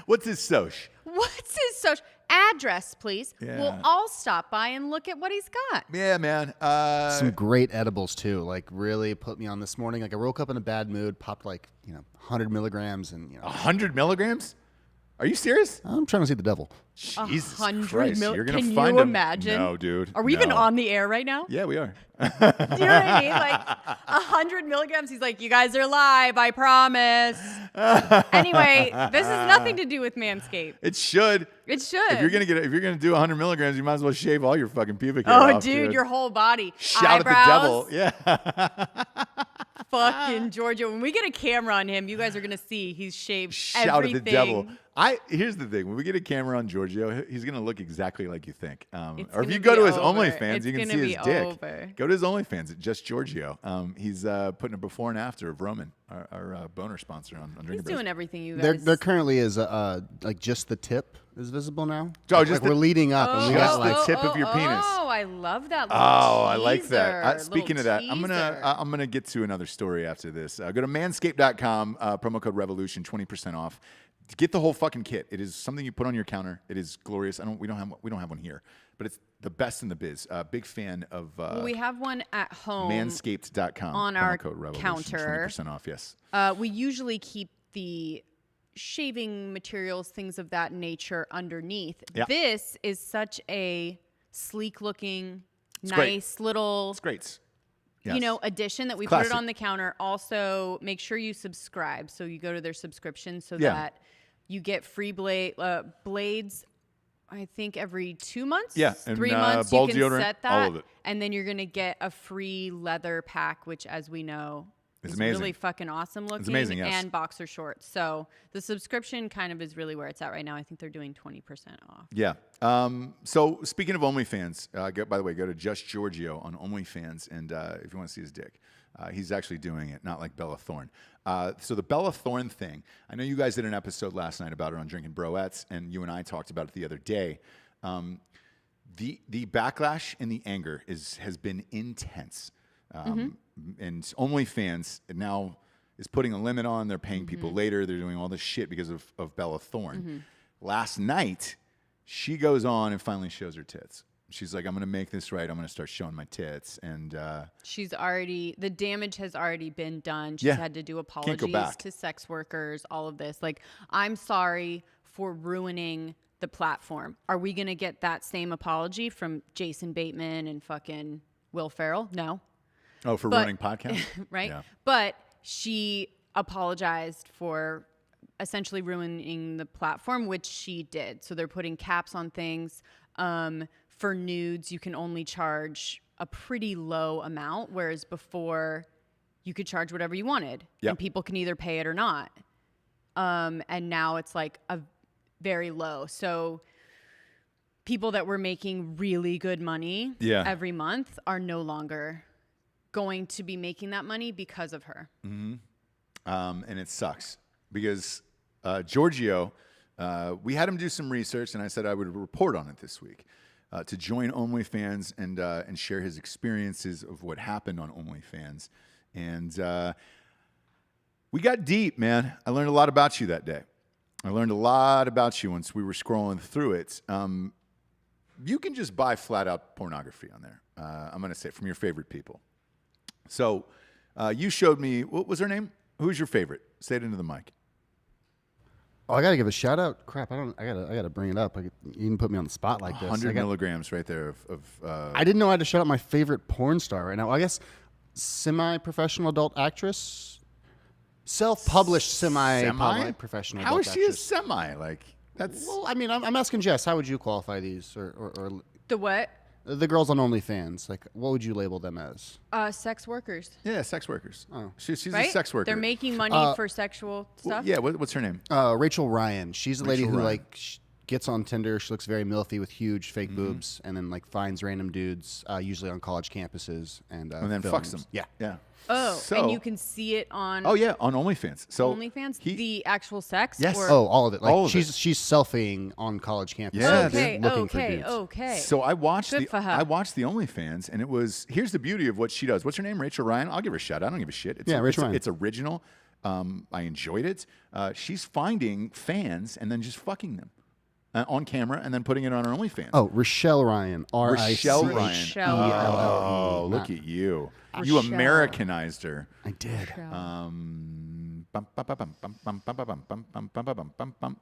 What's his soch? What's his social address, please? Yeah. We'll all stop by and look at what he's got. Yeah, man. Some great edibles too. Like really put me on this morning. Like I woke up in a bad mood, popped 100 milligrams, and 100 milligrams? Are you serious? I'm trying to see the devil. Jesus 100 Christ. You're gonna Can find you him. imagine? No, dude. Are we even on the air right now? Yeah, we are. Do you know what I mean? Like 100 milligrams. He's like, you guys are live. I promise. Anyway, this has nothing to do with Manscaped. It should. It should. If you're gonna do 100 milligrams, you might as well shave all your fucking pubic hair off, dude, your whole body. Shout Eyebrows, at the devil. Yeah. Fucking Giorgio. When we get a camera on him, you guys are gonna see he's shaved Shout everything. at the devil. Here's the thing. When we get a camera on Giorgio, he's going to look exactly like you think. Or if gonna you go to be his over. OnlyFans, It's you can gonna see his be dick. over. Go to his OnlyFans at Just Giorgio. He's putting a before and after of Roman, our boner sponsor on Drinkin He's Bros. doing everything you guys. There currently is just the tip is visible now. Oh, Like we're leading up, and we Just got the tip of your penis. Oh, I love that. I like that. teaser, Speaking of that, little I'm gonna get to another story after this. Go to manscaped.com, promo code REVOLUTION, 20% off. Get the whole fucking kit. It is something you put on your counter. It is glorious. We don't have one here, but it's the best in the biz. Big fan of. Well, we have one at home. Manscaped.com on promo our code REVOLUTION, counter. 20% off. Yes. We usually keep the shaving materials, things of that nature, underneath. Yeah. This is such a sleek-looking, It's nice little. It's great. Yes. Addition that we put Classic. it on the counter. Also, make sure you subscribe. So you go to their subscription so Yeah. that you get free blades, I think, every 2 months. Yeah, and, 3 months. ball You can deodorant, set that. all of it. And then you're going to get a free leather pack, which, as we know, It's is amazing. really fucking awesome looking. amazing, yes. And boxer shorts. So the subscription kind of is really where it's at right now. I think they're doing 20% off. Yeah. So speaking of OnlyFans, by the way, go to Just Giorgio on OnlyFans, and if you want to see his dick, he's actually doing it, not like Bella Thorne. So the Bella Thorne thing, I know you guys did an episode last night about it on Drinkin Broettes, and you and I talked about it the other day. The backlash and the anger has been intense. And OnlyFans now is putting a limit on. They're paying people later. They're doing all this shit because of Bella Thorne. Last night, she goes on and finally shows her tits. She's like, I'm going to make this right. I'm going to start showing my tits. And the damage has already been done. She's Yeah. had to do Can't go apologies back. to sex workers, all of this. Like, I'm sorry for ruining the platform. Are we going to get that same apology from Jason Bateman and fucking Will Ferrell? No. oh, for running podcast? Right? Yeah. But she apologized for essentially ruining the platform, which she did. So they're putting caps on things. For nudes, you can only charge a pretty low amount, whereas before you could charge whatever you wanted. Yep. And people can either pay it or not. And now it's like a very low. So people that were making really good money Yeah. every month are no longer going to be making that money because of her. And it sucks because Giorgio, we had him do some research, and I said I would report on it this week to join OnlyFans and share his experiences of what happened on OnlyFans. And we got deep, man. I learned a lot about you that day. I learned a lot about you once we were scrolling through it. You can just buy flat out pornography on there. I'm going to say from your favorite people. So you showed me, what was her name? Who's your favorite? Say it into the mic. Oh, I gotta give a shout out. Crap, I gotta bring it up. You didn't put me on the spot like this. 100 milligrams right there of I didn't know I had to shout out my favorite porn star right now. I guess semi-professional adult actress, self-published semi-professional. How adult is she a actress. semi? Like that's. Well, I mean, I'm asking Jess. How would you qualify these, or The what? the girls on OnlyFans? Like, what would you label them as? Sex workers. Yeah, sex workers. Oh. She's Right? a sex worker. They're making money for sexual stuff. Yeah, what's her name? Rachel Ryan. She's a lady Rachel who Ryan. gets on Tinder. She looks very milfy with huge Mm-hmm. fake boobs, and then finds random dudes, usually on college campuses, and And then films. fucks them. Yeah. Yeah. Oh, So- and you can see it on Oh yeah, on OnlyFans. So OnlyFans, he- the actual sex. Yes. Or? Oh, all of it. Like All of she's selfieing on college campuses. Yeah, okay, looking for okay, dudes. okay. So I watched Good for her. I watched the OnlyFans, and it was here's the beauty of what she does. What's her name? Rachel Ryan. I'll give her a shout. I don't give a shit. It's, Yeah, Rachel Ryan. It's original. I enjoyed it. She's finding fans and then just fucking them on camera and then putting it on her OnlyFans. Oh, Rochelle Ryan. Rochelle R-I-C-H-E-L-L-E. Rochelle. Oh, look at you. You Rochelle. Americanized her. I did.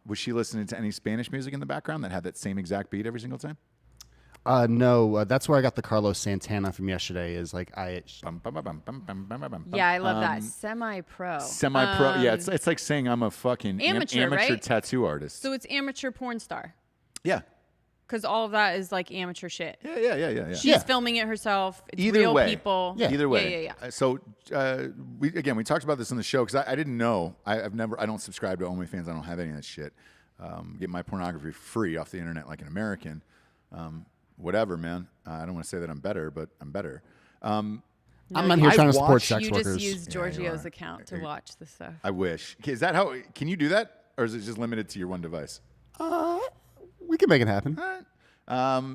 Was she listening to any Spanish music in the background that had that same exact beat every single time? No, that's where I got the Carlos Santana from yesterday. Is like Yeah, I love that. Semi-pro. Semi-pro. Yeah, it's like saying I'm a fucking Amateur, right? tattoo artist. So it's amateur porn star. Yeah. Because all of that is like amateur shit. Yeah. She's filming it herself. It's Either real way. people. Yeah. Either way. Yeah. So we talked about this on the show because I didn't know. I don't subscribe to OnlyFans. I don't have any of that shit. Get my pornography free off the internet like an American. Whatever, man. I don't want to say that I'm better, but I'm better. I'm not here I've trying to support watched- sex You workers. just use you Giorgio's are. account to watch the stuff. I wish. Okay, is that how? Can you do that, or is it just limited to your one device? We can make it happen.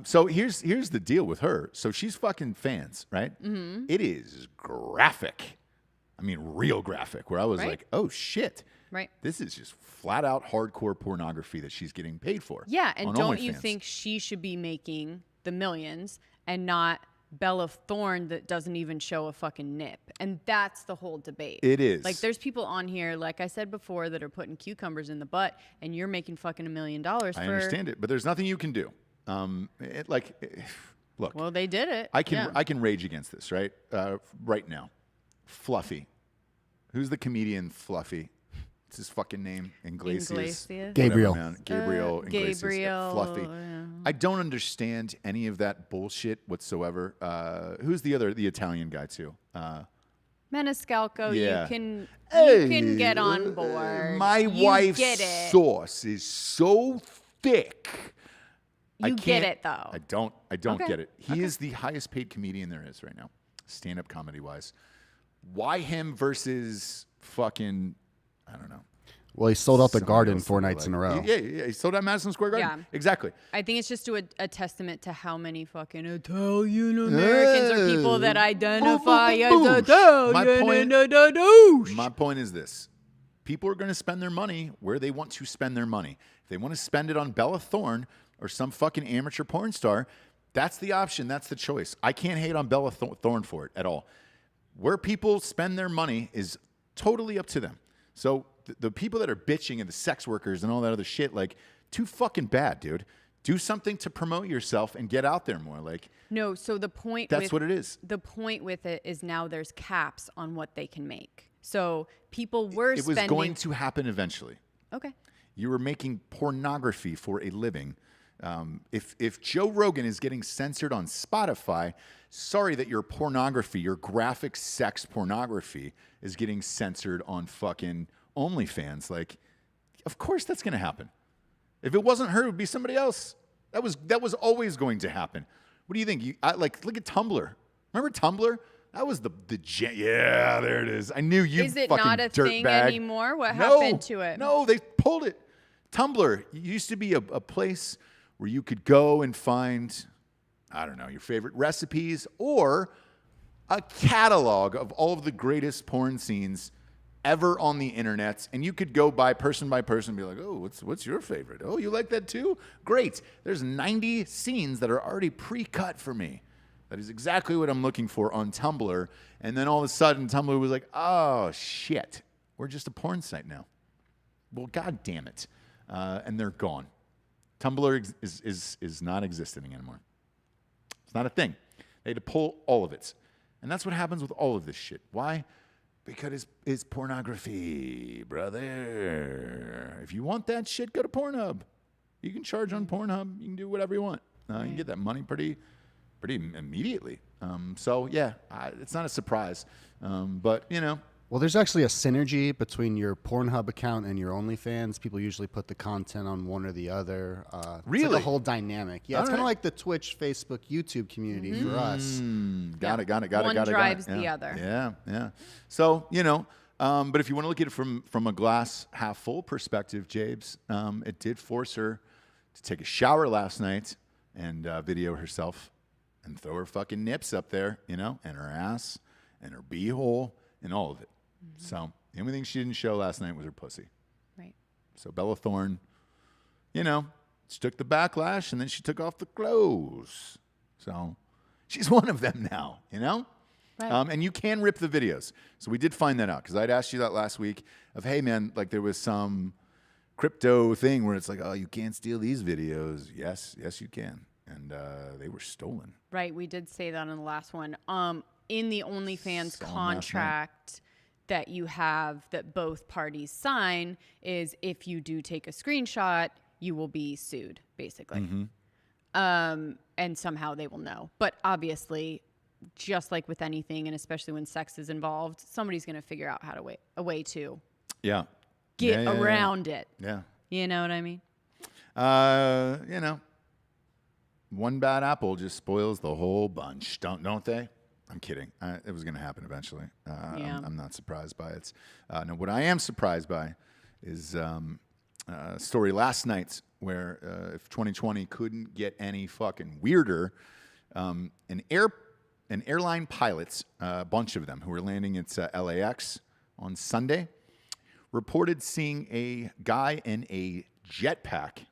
So here's the deal with her. So she's fucking fans, right? Mm-hmm. It is graphic. I mean, real graphic. Where I was Right. like, oh shit, Right. this is just flat out hardcore pornography that she's getting paid for. Yeah, and on don't you OnlyFans. think she should be making the millions and not Bella Thorne that doesn't even show a fucking nip? And that's the whole debate. It is. Like, there's people on here, like I said before, that are putting cucumbers in the butt, and you're making fucking $1 million for. I understand it, but there's nothing you can do. Look, Well, they did it. I can Yeah. I can rage against this, right? Right now, Fluffy. Who's the comedian Fluffy? It's his fucking name. Iglesias. Iglesias. Gabriel. Whatever, man. Gabriel. Iglesias. Gabriel, Fluffy. yeah. I don't understand any of that bullshit whatsoever. Who's the Italian guy too? Maniscalco, Yeah. you can get on board. My You wife's get it. sauce is so thick. I You get can't- it though. I don't Okay. get it. He is the highest paid comedian there is right now, stand-up comedy wise. Why him versus fucking, I don't know. Well, he sold out the somebody Garden else 4 that I nights in a like. row. Yeah, he sold out Madison Square Garden. Yeah. Exactly. I think it's just a testament to how many fucking Italian Americans or people that identify as Italian and a douche. My point is this. People are going to spend their money where they want to spend their money. If they want to spend it on Bella Thorne or some fucking amateur porn star, that's the option. That's the choice. I can't hate on Bella Thorne for it at all. Where people spend their money is totally up to them. So the people that are bitching and the sex workers and all that other shit, like, too fucking bad, dude. Do something to promote yourself and get out there more. Like, No, so the point that's with, what it is. The point with it is now there's caps on what they can make. So people were It was spending. going to happen eventually. Okay. You were making pornography for a living. If Joe Rogan is getting censored on Spotify, sorry that your pornography, your graphic sex pornography, is getting censored on fucking OnlyFans. Like, of course that's going to happen. If it wasn't her, it would be somebody else. That was always going to happen. What do you think? Look at Tumblr. Remember Tumblr? That was yeah, there it is. I knew you. Is it fucking not a thing dirtbag. anymore? What happened to it? No, they pulled it. Tumblr used to be a place where you could go and find, I don't know, your favorite recipes or a catalog of all of the greatest porn scenes ever on the internet, and you could go by person and be like, oh, what's your favorite? Oh, you like that too? Great. There's 90 scenes that are already pre-cut for me. That is exactly what I'm looking for on Tumblr. And then all of a sudden, Tumblr was like, oh, shit. We're just a porn site now. Well, God damn it. and they're gone. Tumblr is not existing anymore. It's not a thing. They had to pull all of it. And that's what happens with all of this shit. Why? Because it's pornography, brother. If you want that shit, go to Pornhub. You can charge on Pornhub. You can do whatever you want. You can get that money pretty immediately. So, yeah, it's not a surprise. But, you know. Well, there's actually a synergy between your Pornhub account and your OnlyFans. People usually put the content on one or the other. Really? It's like a whole dynamic. Yeah, All it's kind of right. like the Twitch, Facebook, YouTube community for us. Got it. One drives the Yeah. other. Yeah. So, you know, but if you want to look at it from a glass half full perspective, Jabes, it did force her to take a shower last night and video herself and throw her fucking nips up there, you know, and her ass and her beehole and all of it. So the only thing she didn't show last night was her pussy. Right. So Bella Thorne, you know, she took the backlash and then she took off the clothes. So she's one of them now, you know? Right. And you can rip the videos. So we did find that out because I'd asked you that last week of, hey, man, like there was some crypto thing where it's like, oh, you can't steal these videos. Yes, you can. And they were stolen. Right. We did say that in the last one. In the OnlyFans Saw 'em last night. contract that you have that both parties sign is if you do take a screenshot, you will be sued, basically. Mm-hmm. And somehow they will know. But obviously, just like with anything, and especially when sex is involved, somebody's going to figure out how to a way to Yeah. get around it. Yeah. You know what I mean? You know, one bad apple just spoils the whole bunch, don't they? I'm kidding. It was going to happen eventually. Yeah. I'm not surprised by it. No, what I am surprised by is a story last night where if 2020 couldn't get any fucking weirder, an airline pilots, a bunch of them who were landing at LAX on Sunday, reported seeing a guy in a jetpack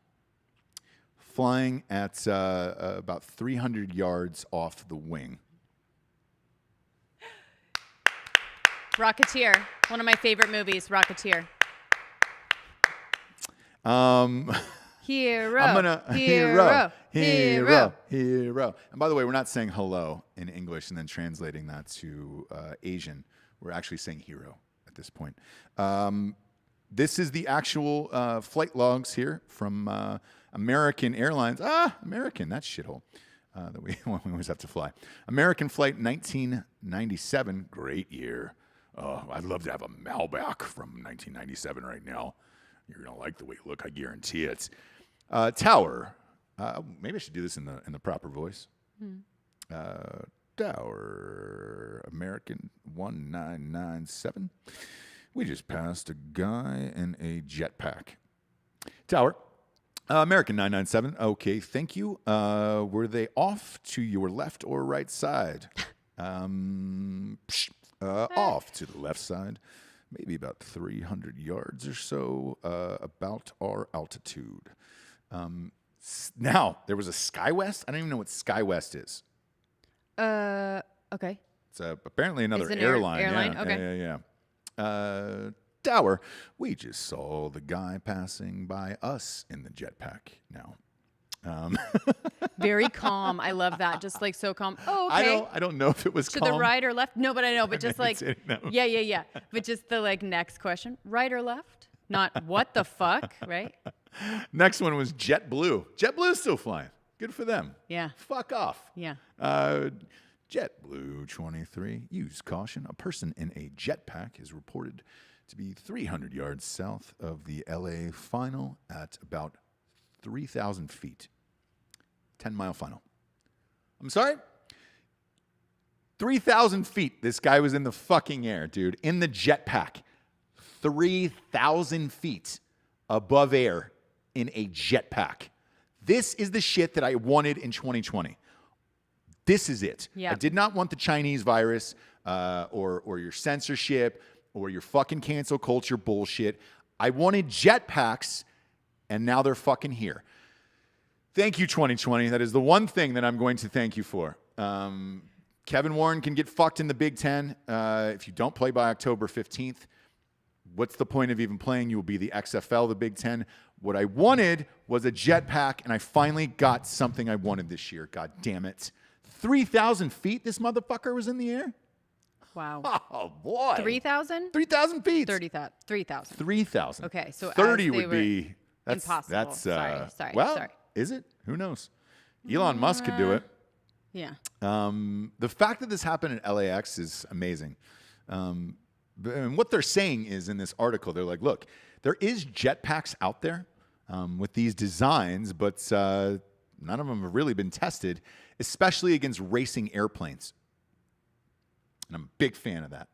flying at about 300 yards off the wing. Rocketeer. One of my favorite movies, Rocketeer. Hero. I'm gonna hero. And by the way, we're not saying hello in English and then translating that to Asian. We're actually saying hero at this point. This is the actual flight logs here from American Airlines. American, that shithole that we always have to fly. American Flight 1997, great year. Oh, I'd love to have a Malbec from 1997 right now. You're gonna like the way you look, I guarantee it. Tower. Maybe I should do this in the proper voice. Tower. American 1997. We just passed a guy in a jetpack. Tower. American 997. Okay, thank you. Were they off to your left or right side? Off to the left side. Maybe about 300 yards or so, about our altitude. Now, there was a SkyWest. I don't even know what SkyWest is. Okay. It's apparently another It's an airline. airline? Yeah, Okay. yeah. Tower. We just saw the guy passing by us in the jetpack now. Very calm. I love that. Just like so calm. Oh, okay. I don't know if it was To calm. the right or left? No, but I know. But just like, didn't know. yeah. But just the like next question, right or left? Not what the fuck, right? Next one was JetBlue. JetBlue's still flying. Good for them. Yeah. Fuck off. Yeah. JetBlue 23. Use caution. A person in a jetpack is reported to be 300 yards south of the LA final at about 3,000 feet. 10-mile final. I'm sorry? 3,000 feet. This guy was in the fucking air, dude. In the jetpack. 3,000 feet above air in a jetpack. This is the shit that I wanted in 2020. This is it. Yeah. I did not want the Chinese virus or your censorship or your fucking cancel culture bullshit. I wanted jetpacks, and now they're fucking here. Thank you, 2020. That is the one thing that I'm going to thank you for. Kevin Warren can get fucked in the Big Ten if you don't play by October 15th. what's the point of even playing? You will be the XFL, the Big Ten. What I wanted was a jetpack, and I finally got something I wanted this year. God damn it. 3,000 feet this motherfucker was in the air? Wow. Oh, boy. 3,000? 3,000 feet. 3,000. 3,000. Okay, so 30 as they would were- be... That's, Impossible. That's, Sorry. Well, is it? Who knows? Elon Musk could do it. Yeah. The fact that this happened at LAX is amazing. And what they're saying is in this article, they're like, look, there is jetpacks out there with these designs, but none of them have really been tested, especially against racing airplanes. And I'm a big fan of that.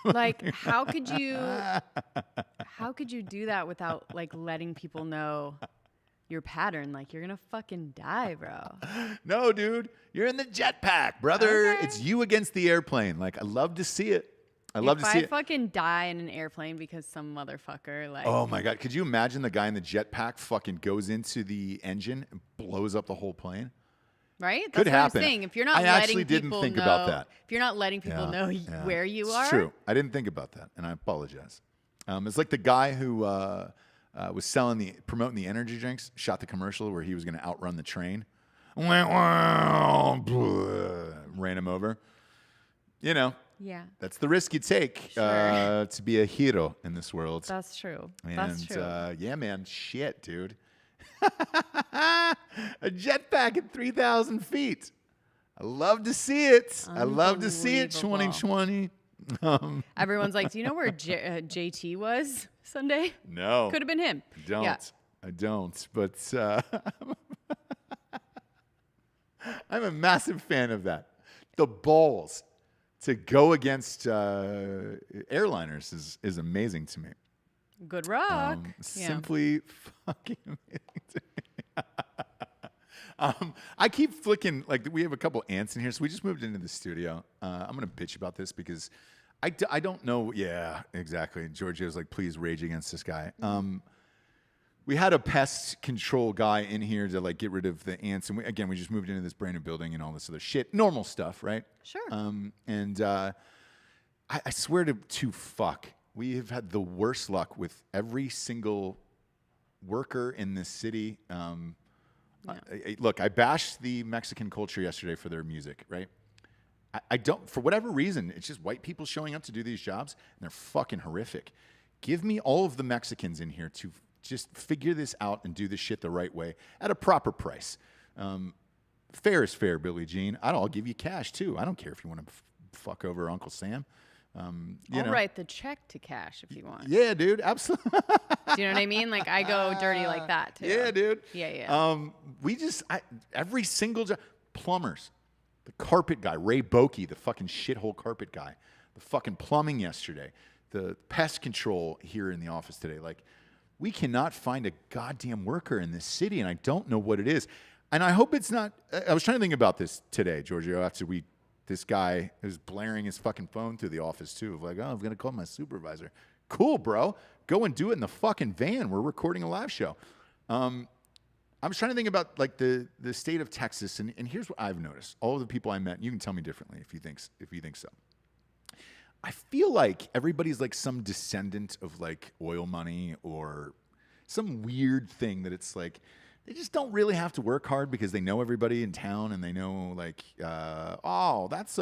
Like, how could you do that without like letting people know your pattern? Like, you're gonna fucking die, bro. No, dude, you're in the jetpack, brother. Okay. It's you against the airplane. Like, I love to see it. If I fucking die in an airplane because some motherfucker like. Oh my God, could you imagine the guy in the jetpack fucking goes into the engine and blows up the whole plane? Right? That's Could what happen. I'm saying. If you're not I letting actually didn't people think know, about that. If you're not letting people know where you are. It's true. I didn't think about that, and I apologize. It's like the guy who was promoting the energy drinks, shot the commercial where he was going to outrun the train. Ran him over. You know, Yeah. that's the risk you take Sure. to be a hero in this world. That's true. And, That's true. yeah, man, shit, dude. A jetpack at 3,000 feet. I love to see it. I love to see it, Unbelievable. 2020. Everyone's like, do you know where JT was Sunday? No. Could have been him. Don't. Yeah. I don't. But I'm a massive fan of that. The balls to go against airliners is amazing to me. Good rock. Yeah. Simply fucking amazing to me. I keep flicking, like, we have a couple ants in here, so we just moved into the studio. I'm going to bitch about this because I don't know. Yeah, exactly. Giorgio's like, please rage against this guy. We had a pest control guy in here to like get rid of the ants, and we just moved into this brand new building and all this other shit. Normal stuff, right? Sure. I swear to fuck, we have had the worst luck with every single worker in this city. Look, I bashed the Mexican culture yesterday for their music, right? I don't, for whatever reason, it's just white people showing up to do these jobs, and they're fucking horrific. Give me all of the Mexicans in here to just figure this out and do this shit the right way at a proper price. Fair is fair, Billie Jean. I'll give you cash too. I don't care if you want to fuck over Uncle Sam. I'll write the check to cash if you want. Yeah, dude, absolutely. Do you know what I mean? Like, I go dirty like that too. Yeah, dude. Yeah. Every single job, plumbers, the carpet guy, Ray Bokey, the fucking shithole carpet guy, the fucking plumbing yesterday, the pest control here in the office today. Like, we cannot find a goddamn worker in this city, and I don't know what it is. And I hope it's not. I was trying to think about this today, Giorgio, after this guy is blaring his fucking phone through the office too, of like, oh, I'm gonna call my supervisor. Cool, bro. Go and do it in the fucking van. We're recording a live show. I was trying to think about like the state of Texas, and here's what I've noticed. All of the people I met, and you can tell me differently if you think so. I feel like everybody's like some descendant of like oil money or some weird thing that it's like they just don't really have to work hard because they know everybody in town and they know like, oh, that's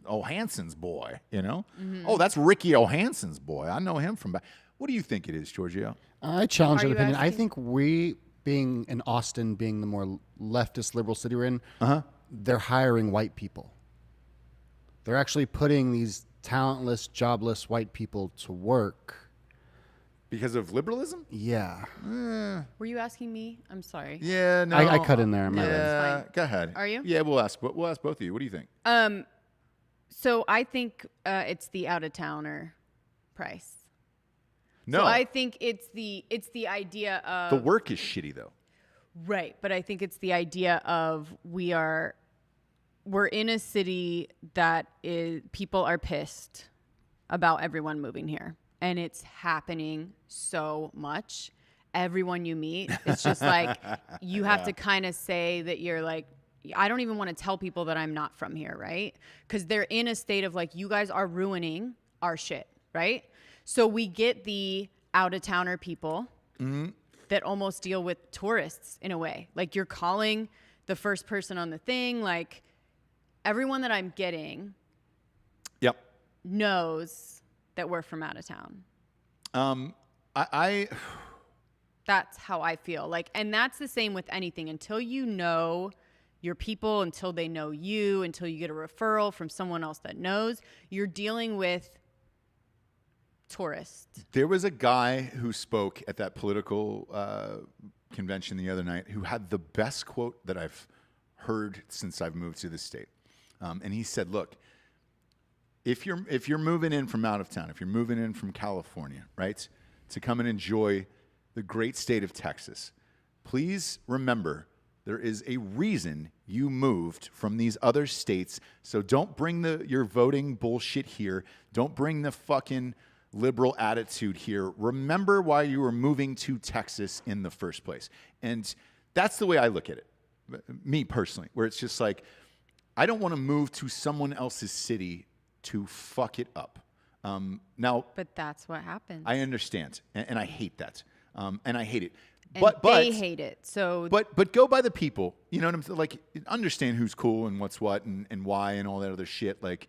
O'Hanson's boy, you know? Mm-hmm. Oh, that's Ricky O'Hanson's boy. I know him from back. What do you think it is, Giorgio? I challenge Are that you opinion. I asking? think we, being in Austin, being the more leftist liberal city we're in, they're hiring white people. They're actually putting these talentless, jobless white people to work. Because of liberalism? Yeah. Were you asking me? I'm sorry. Yeah, no. I cut in there. I'm No, not that's Yeah, fine. go ahead. Are you? Yeah, we'll ask both of you. What do you think? So I think it's the out of towner price. No, So I think it's the idea of the work is shitty though. right, but I think it's the idea of we're in a city that is people are pissed about everyone moving here, and it's happening so much. Everyone you meet, it's just like you have to kind of say that you're like, I don't even want to tell people that I'm not from here, right? Because they're in a state of like, you guys are ruining our shit, right? So we get the out-of-towner people that almost deal with tourists in a way. Like you're calling the first person on the thing. Like everyone that I'm getting knows that we're from out of town. That's how I feel. Like, and that's the same with anything. Until you know your people, until they know you, until you get a referral from someone else that knows, you're dealing with tourists. There was a guy who spoke at that political convention the other night who had the best quote that I've heard since I've moved to this state. And he said, look, if you're moving in from out of town, if you're moving in from California, right, to come and enjoy the great state of Texas, please remember there is a reason you moved from these other states. So don't bring your voting bullshit here. Don't bring the fucking liberal attitude here. Remember why you were moving to Texas in the first place. And that's the way I look at it, me personally, where it's just like, I don't want to move to someone else's city to fuck it up. Now, but that's what happens. I understand, and I hate that, and I hate it. And they hate it. So, but go by the people. You know what I'm saying? Like, understand who's cool and what's what and why and all that other shit. Like,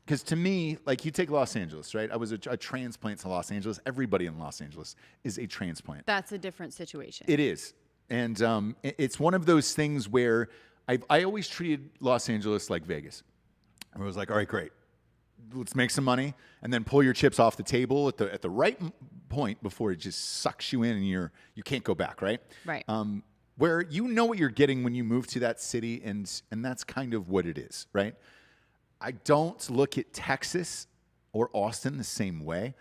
because to me, like, you take Los Angeles, right? I was a transplant to Los Angeles. Everybody in Los Angeles is a transplant. That's a different situation. It is, and it's one of those things where I always treated Los Angeles like Vegas. I was like, all right, great. Let's make some money and then pull your chips off the table at the right point before it just sucks you in and you can't go back, right? Right. Where you know what you're getting when you move to that city, and that's kind of what it is, right? I don't look at Texas or Austin the same way.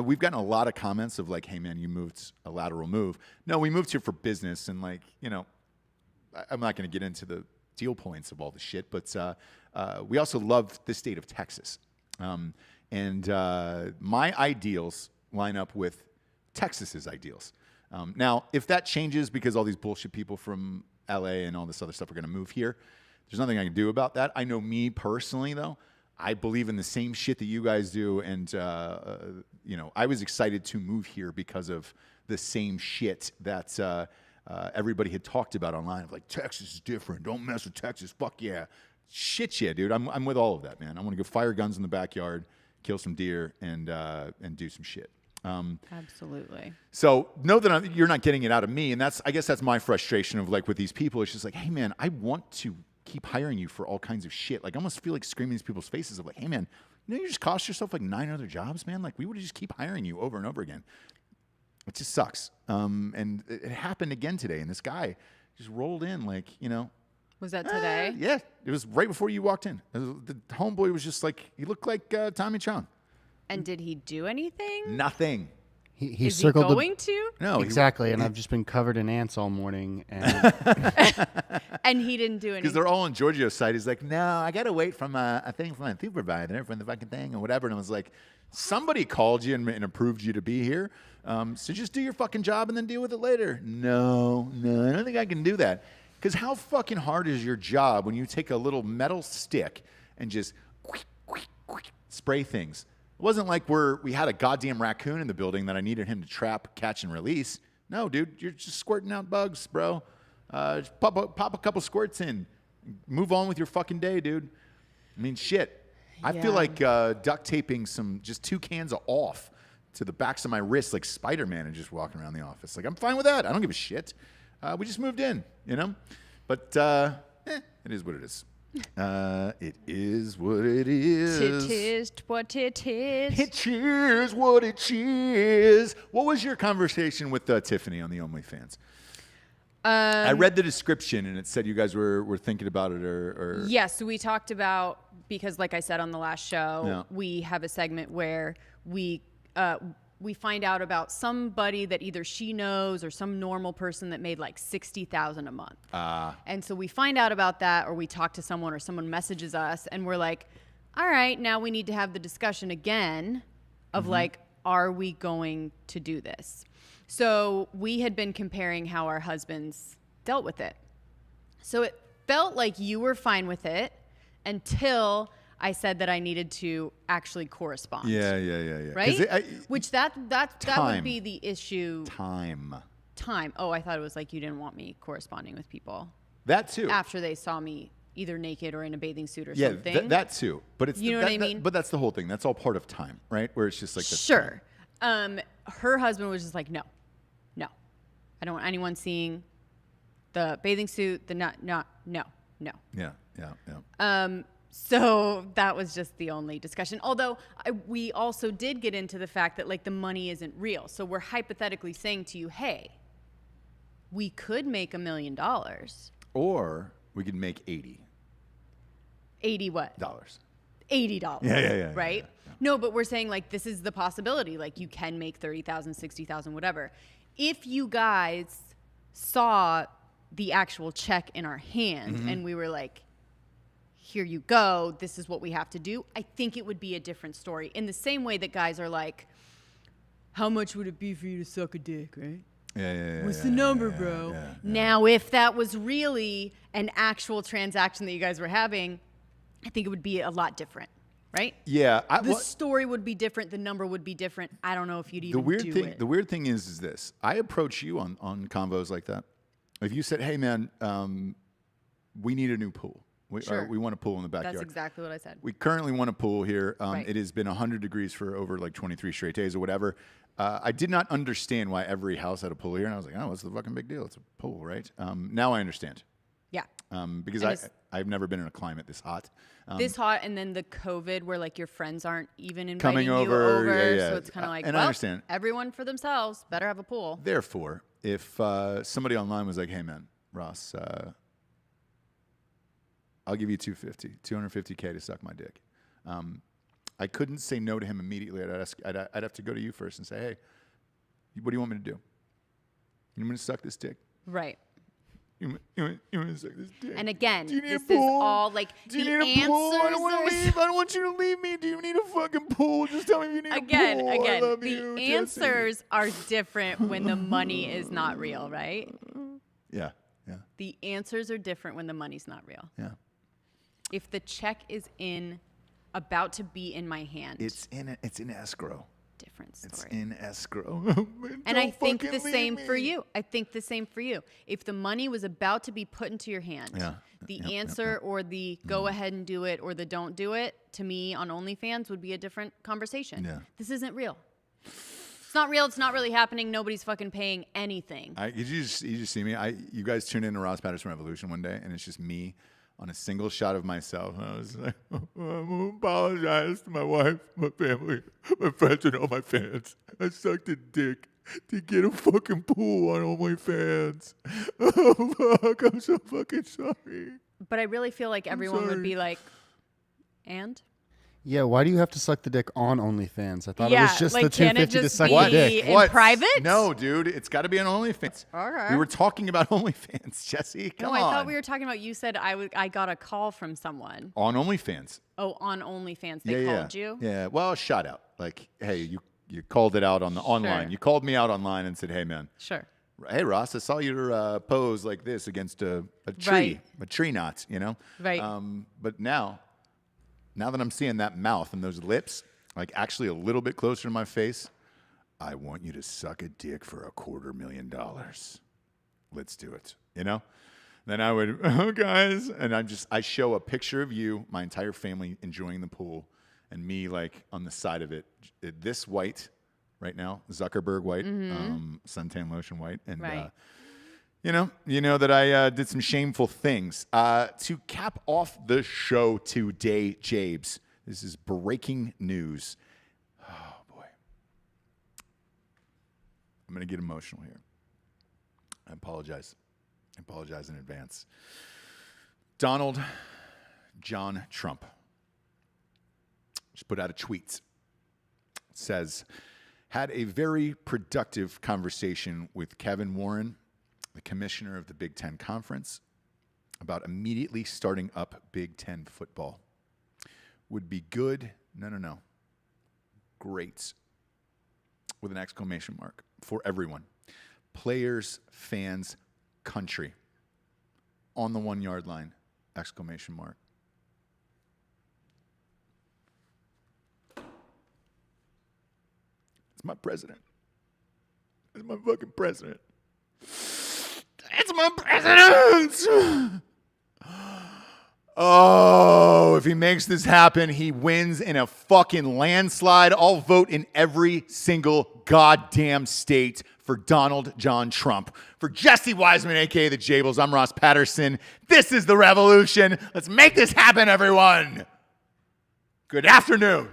We've gotten a lot of comments of like, hey man, you moved a lateral move. No, we moved here for business, and like, you know, I'm not going to get into the deal points of all the shit, but we also love the state of Texas. And my ideals line up with Texas's ideals. Now, if that changes because all these bullshit people from LA and all this other stuff are going to move here, there's nothing I can do about that. I know me personally, though, I believe in the same shit that you guys do. And, you know, I was excited to move here because of the same shit that everybody had talked about online. Of like, Texas is different. Don't mess with Texas. Fuck yeah. Shit yeah, dude. I'm with all of that, man. I want to go fire guns in the backyard, kill some deer, and do some shit. Absolutely. So know that you're not getting it out of me, and I guess that's my frustration of like with these people. It's just like, hey man, I want to keep hiring you for all kinds of shit. Like I almost feel like screaming in these people's faces of like, hey man, you know you just cost yourself like 9 other jobs, man. Like we would just keep hiring you over and over again. It just sucks. And it happened again today, and this guy just rolled in like, you know. Was that today? Yeah, it was right before you walked in. The homeboy was just like, he looked like Tommy Chong. And did he do anything? Nothing. He Is circled he going to? No, exactly, and I've just been covered in ants all morning. And And he didn't do anything. Because they're all on Giorgio's side. He's like, no, I got to wait from a thing from my supervisor from the fucking thing or whatever. And I was like, somebody called you and approved you to be here. So just do your fucking job and then deal with it later. No, I don't think I can do that. Because how fucking hard is your job when you take a little metal stick and just spray things? It wasn't like we had a goddamn raccoon in the building that I needed him to trap, catch, and release. No, dude, you're just squirting out bugs, bro. Just pop a couple squirts in. Move on with your fucking day, dude. I mean, shit. I feel like duct taping just 2 cans of off to the backs of my wrists like Spider-Man and just walking around the office. Like, I'm fine with that. I don't give a shit. We just moved in, you know? But it is what it is. It is what it is. It is what it is. It is what it is. What was your conversation with Tiffany on the OnlyFans? I read the description and it said you guys were thinking about it or Yes, so we talked about, because like I said on the last show, we have a segment where we find out about somebody that either she knows or some normal person that made like $60,000 a month. And so we find out about that, or we talk to someone, or someone messages us, and we're like, all right, now we need to have the discussion again of like, are we going to do this? So we had been comparing how our husbands dealt with it. So it felt like you were fine with it until I said that I needed to actually correspond. Yeah. Right? Which that Time. would be the issue. Time. Oh, I thought it was like you didn't want me corresponding with people That too. after they saw me either naked or in a bathing suit or Yeah, something. that too. But it's You know what I mean? But that's the whole thing. That's all part of time, right? Where it's just like Sure. Her husband was just like, no, I don't want anyone seeing the bathing suit. No. Yeah. So that was just the only discussion. Although we also did get into the fact that like the money isn't real. So we're hypothetically saying to you, hey, we could make $1 million. Or we could make 80 what? $80. $80. Yeah. Right? Yeah. No, but we're saying like this is the possibility. Like you can make 30,000, 60,000, whatever. If you guys saw the actual check in our hand and we were like, here you go, this is what we have to do, I think it would be a different story. In the same way that guys are like, how much would it be for you to suck a dick, right? Yeah. What's the number, bro? Yeah. Now, if that was really an actual transaction that you guys were having, I think it would be a lot different, right? Yeah. The story would be different. The number would be different. I don't know if you'd even do it. The weird thing is this. I approach you on convos like that. If you said, hey, man, we need a new pool. We want a pool in the backyard. That's exactly what I said. We currently want a pool here. Right. It has been 100 degrees for over like 23 straight days or whatever. I did not understand why every house had a pool here. And I was like, oh, what's the fucking big deal? It's a pool, right? Now I understand. Yeah. Because I've never been in a climate this hot. This hot, and then the COVID where like your friends aren't even inviting Coming you over. Yeah. So it's kind of like, and I understand. Everyone for themselves better have a pool. Therefore, if somebody online was like, hey, man, Ross, I'll give you $250K to suck my dick. I couldn't say no to him immediately. I'd have to go to you first and say, hey, what do you want me to do? You want me to suck this dick? Right. You want me to suck this dick? And again, Do you need this a pool? is all like Do you the need a pool? I don't want to answers. leave. I don't want you to leave me. Do you need a fucking pool? Just tell me if you need a pool. I love you, the Jessie. answers are different when the money is not real, right? Yeah. The answers are different when the money's not real. Yeah. If the check is about to be in my hand, It's in escrow. different story. It's in escrow. And I Don't think fucking the leave same me. for you. If the money was about to be put into your hand, Yeah. the answer or the go ahead and do it or the don't do it, to me on OnlyFans would be a different conversation. Yeah. This isn't real. It's not real. It's not really happening. Nobody's fucking paying anything. You just see me. You guys tuned in to Ross Patterson Revolution one day, and it's just me on a single shot of myself. And I was like, I'm gonna apologize to my wife, my family, my friends, and all my fans. I sucked a dick to get a fucking pool on OnlyFans. Oh fuck! I'm so fucking sorry. But I really feel like everyone would sorry. be like, and? Yeah, why do you have to suck the dick on OnlyFans? I thought it Yeah, was just like, the can it 250 to just suck be- the dick. in private? No, dude. It's got to be on OnlyFans. Okay. We were talking about OnlyFans, Jessie. Come No, on. I thought we were talking about, you said I got a call from someone. On OnlyFans. Oh, on OnlyFans, they called you? Yeah. Well, shout out. Like, hey, you called it out on the online. You called me out online and said, hey, man. Sure. Hey, Ross, I saw your pose like this against a tree, Right. a tree knot, you know? Right. But now that I'm seeing that mouth and those lips, like actually a little bit closer to my face, I want you to suck a dick for $250,000. Let's do it, you know? Then I would, oh, guys, and I show a picture of you, my entire family enjoying the pool, and me like on the side of it, this white right now, Zuckerberg white, suntan lotion white, and Right. you know that I did some shameful things. To cap off the show today, Jabes, this is breaking news. Oh boy, I'm gonna get emotional here. I apologize in advance. Donald John Trump just put out a tweet. It says, had a very productive conversation with Kevin Warren, the commissioner of the Big Ten Conference, about immediately starting up Big Ten football. Would be good, no. Great, with an exclamation mark, for everyone. Players, fans, country. On the 1 yard line, exclamation mark. It's my president. It's my fucking president. It's my president. Oh, if he makes this happen, he wins in a fucking landslide. I'll vote in every single goddamn state for Donald John Trump. For Jessie Wiseman, a.k.a. the Jables, I'm Ross Patterson. This is the revolution. Let's make this happen, everyone. Good afternoon.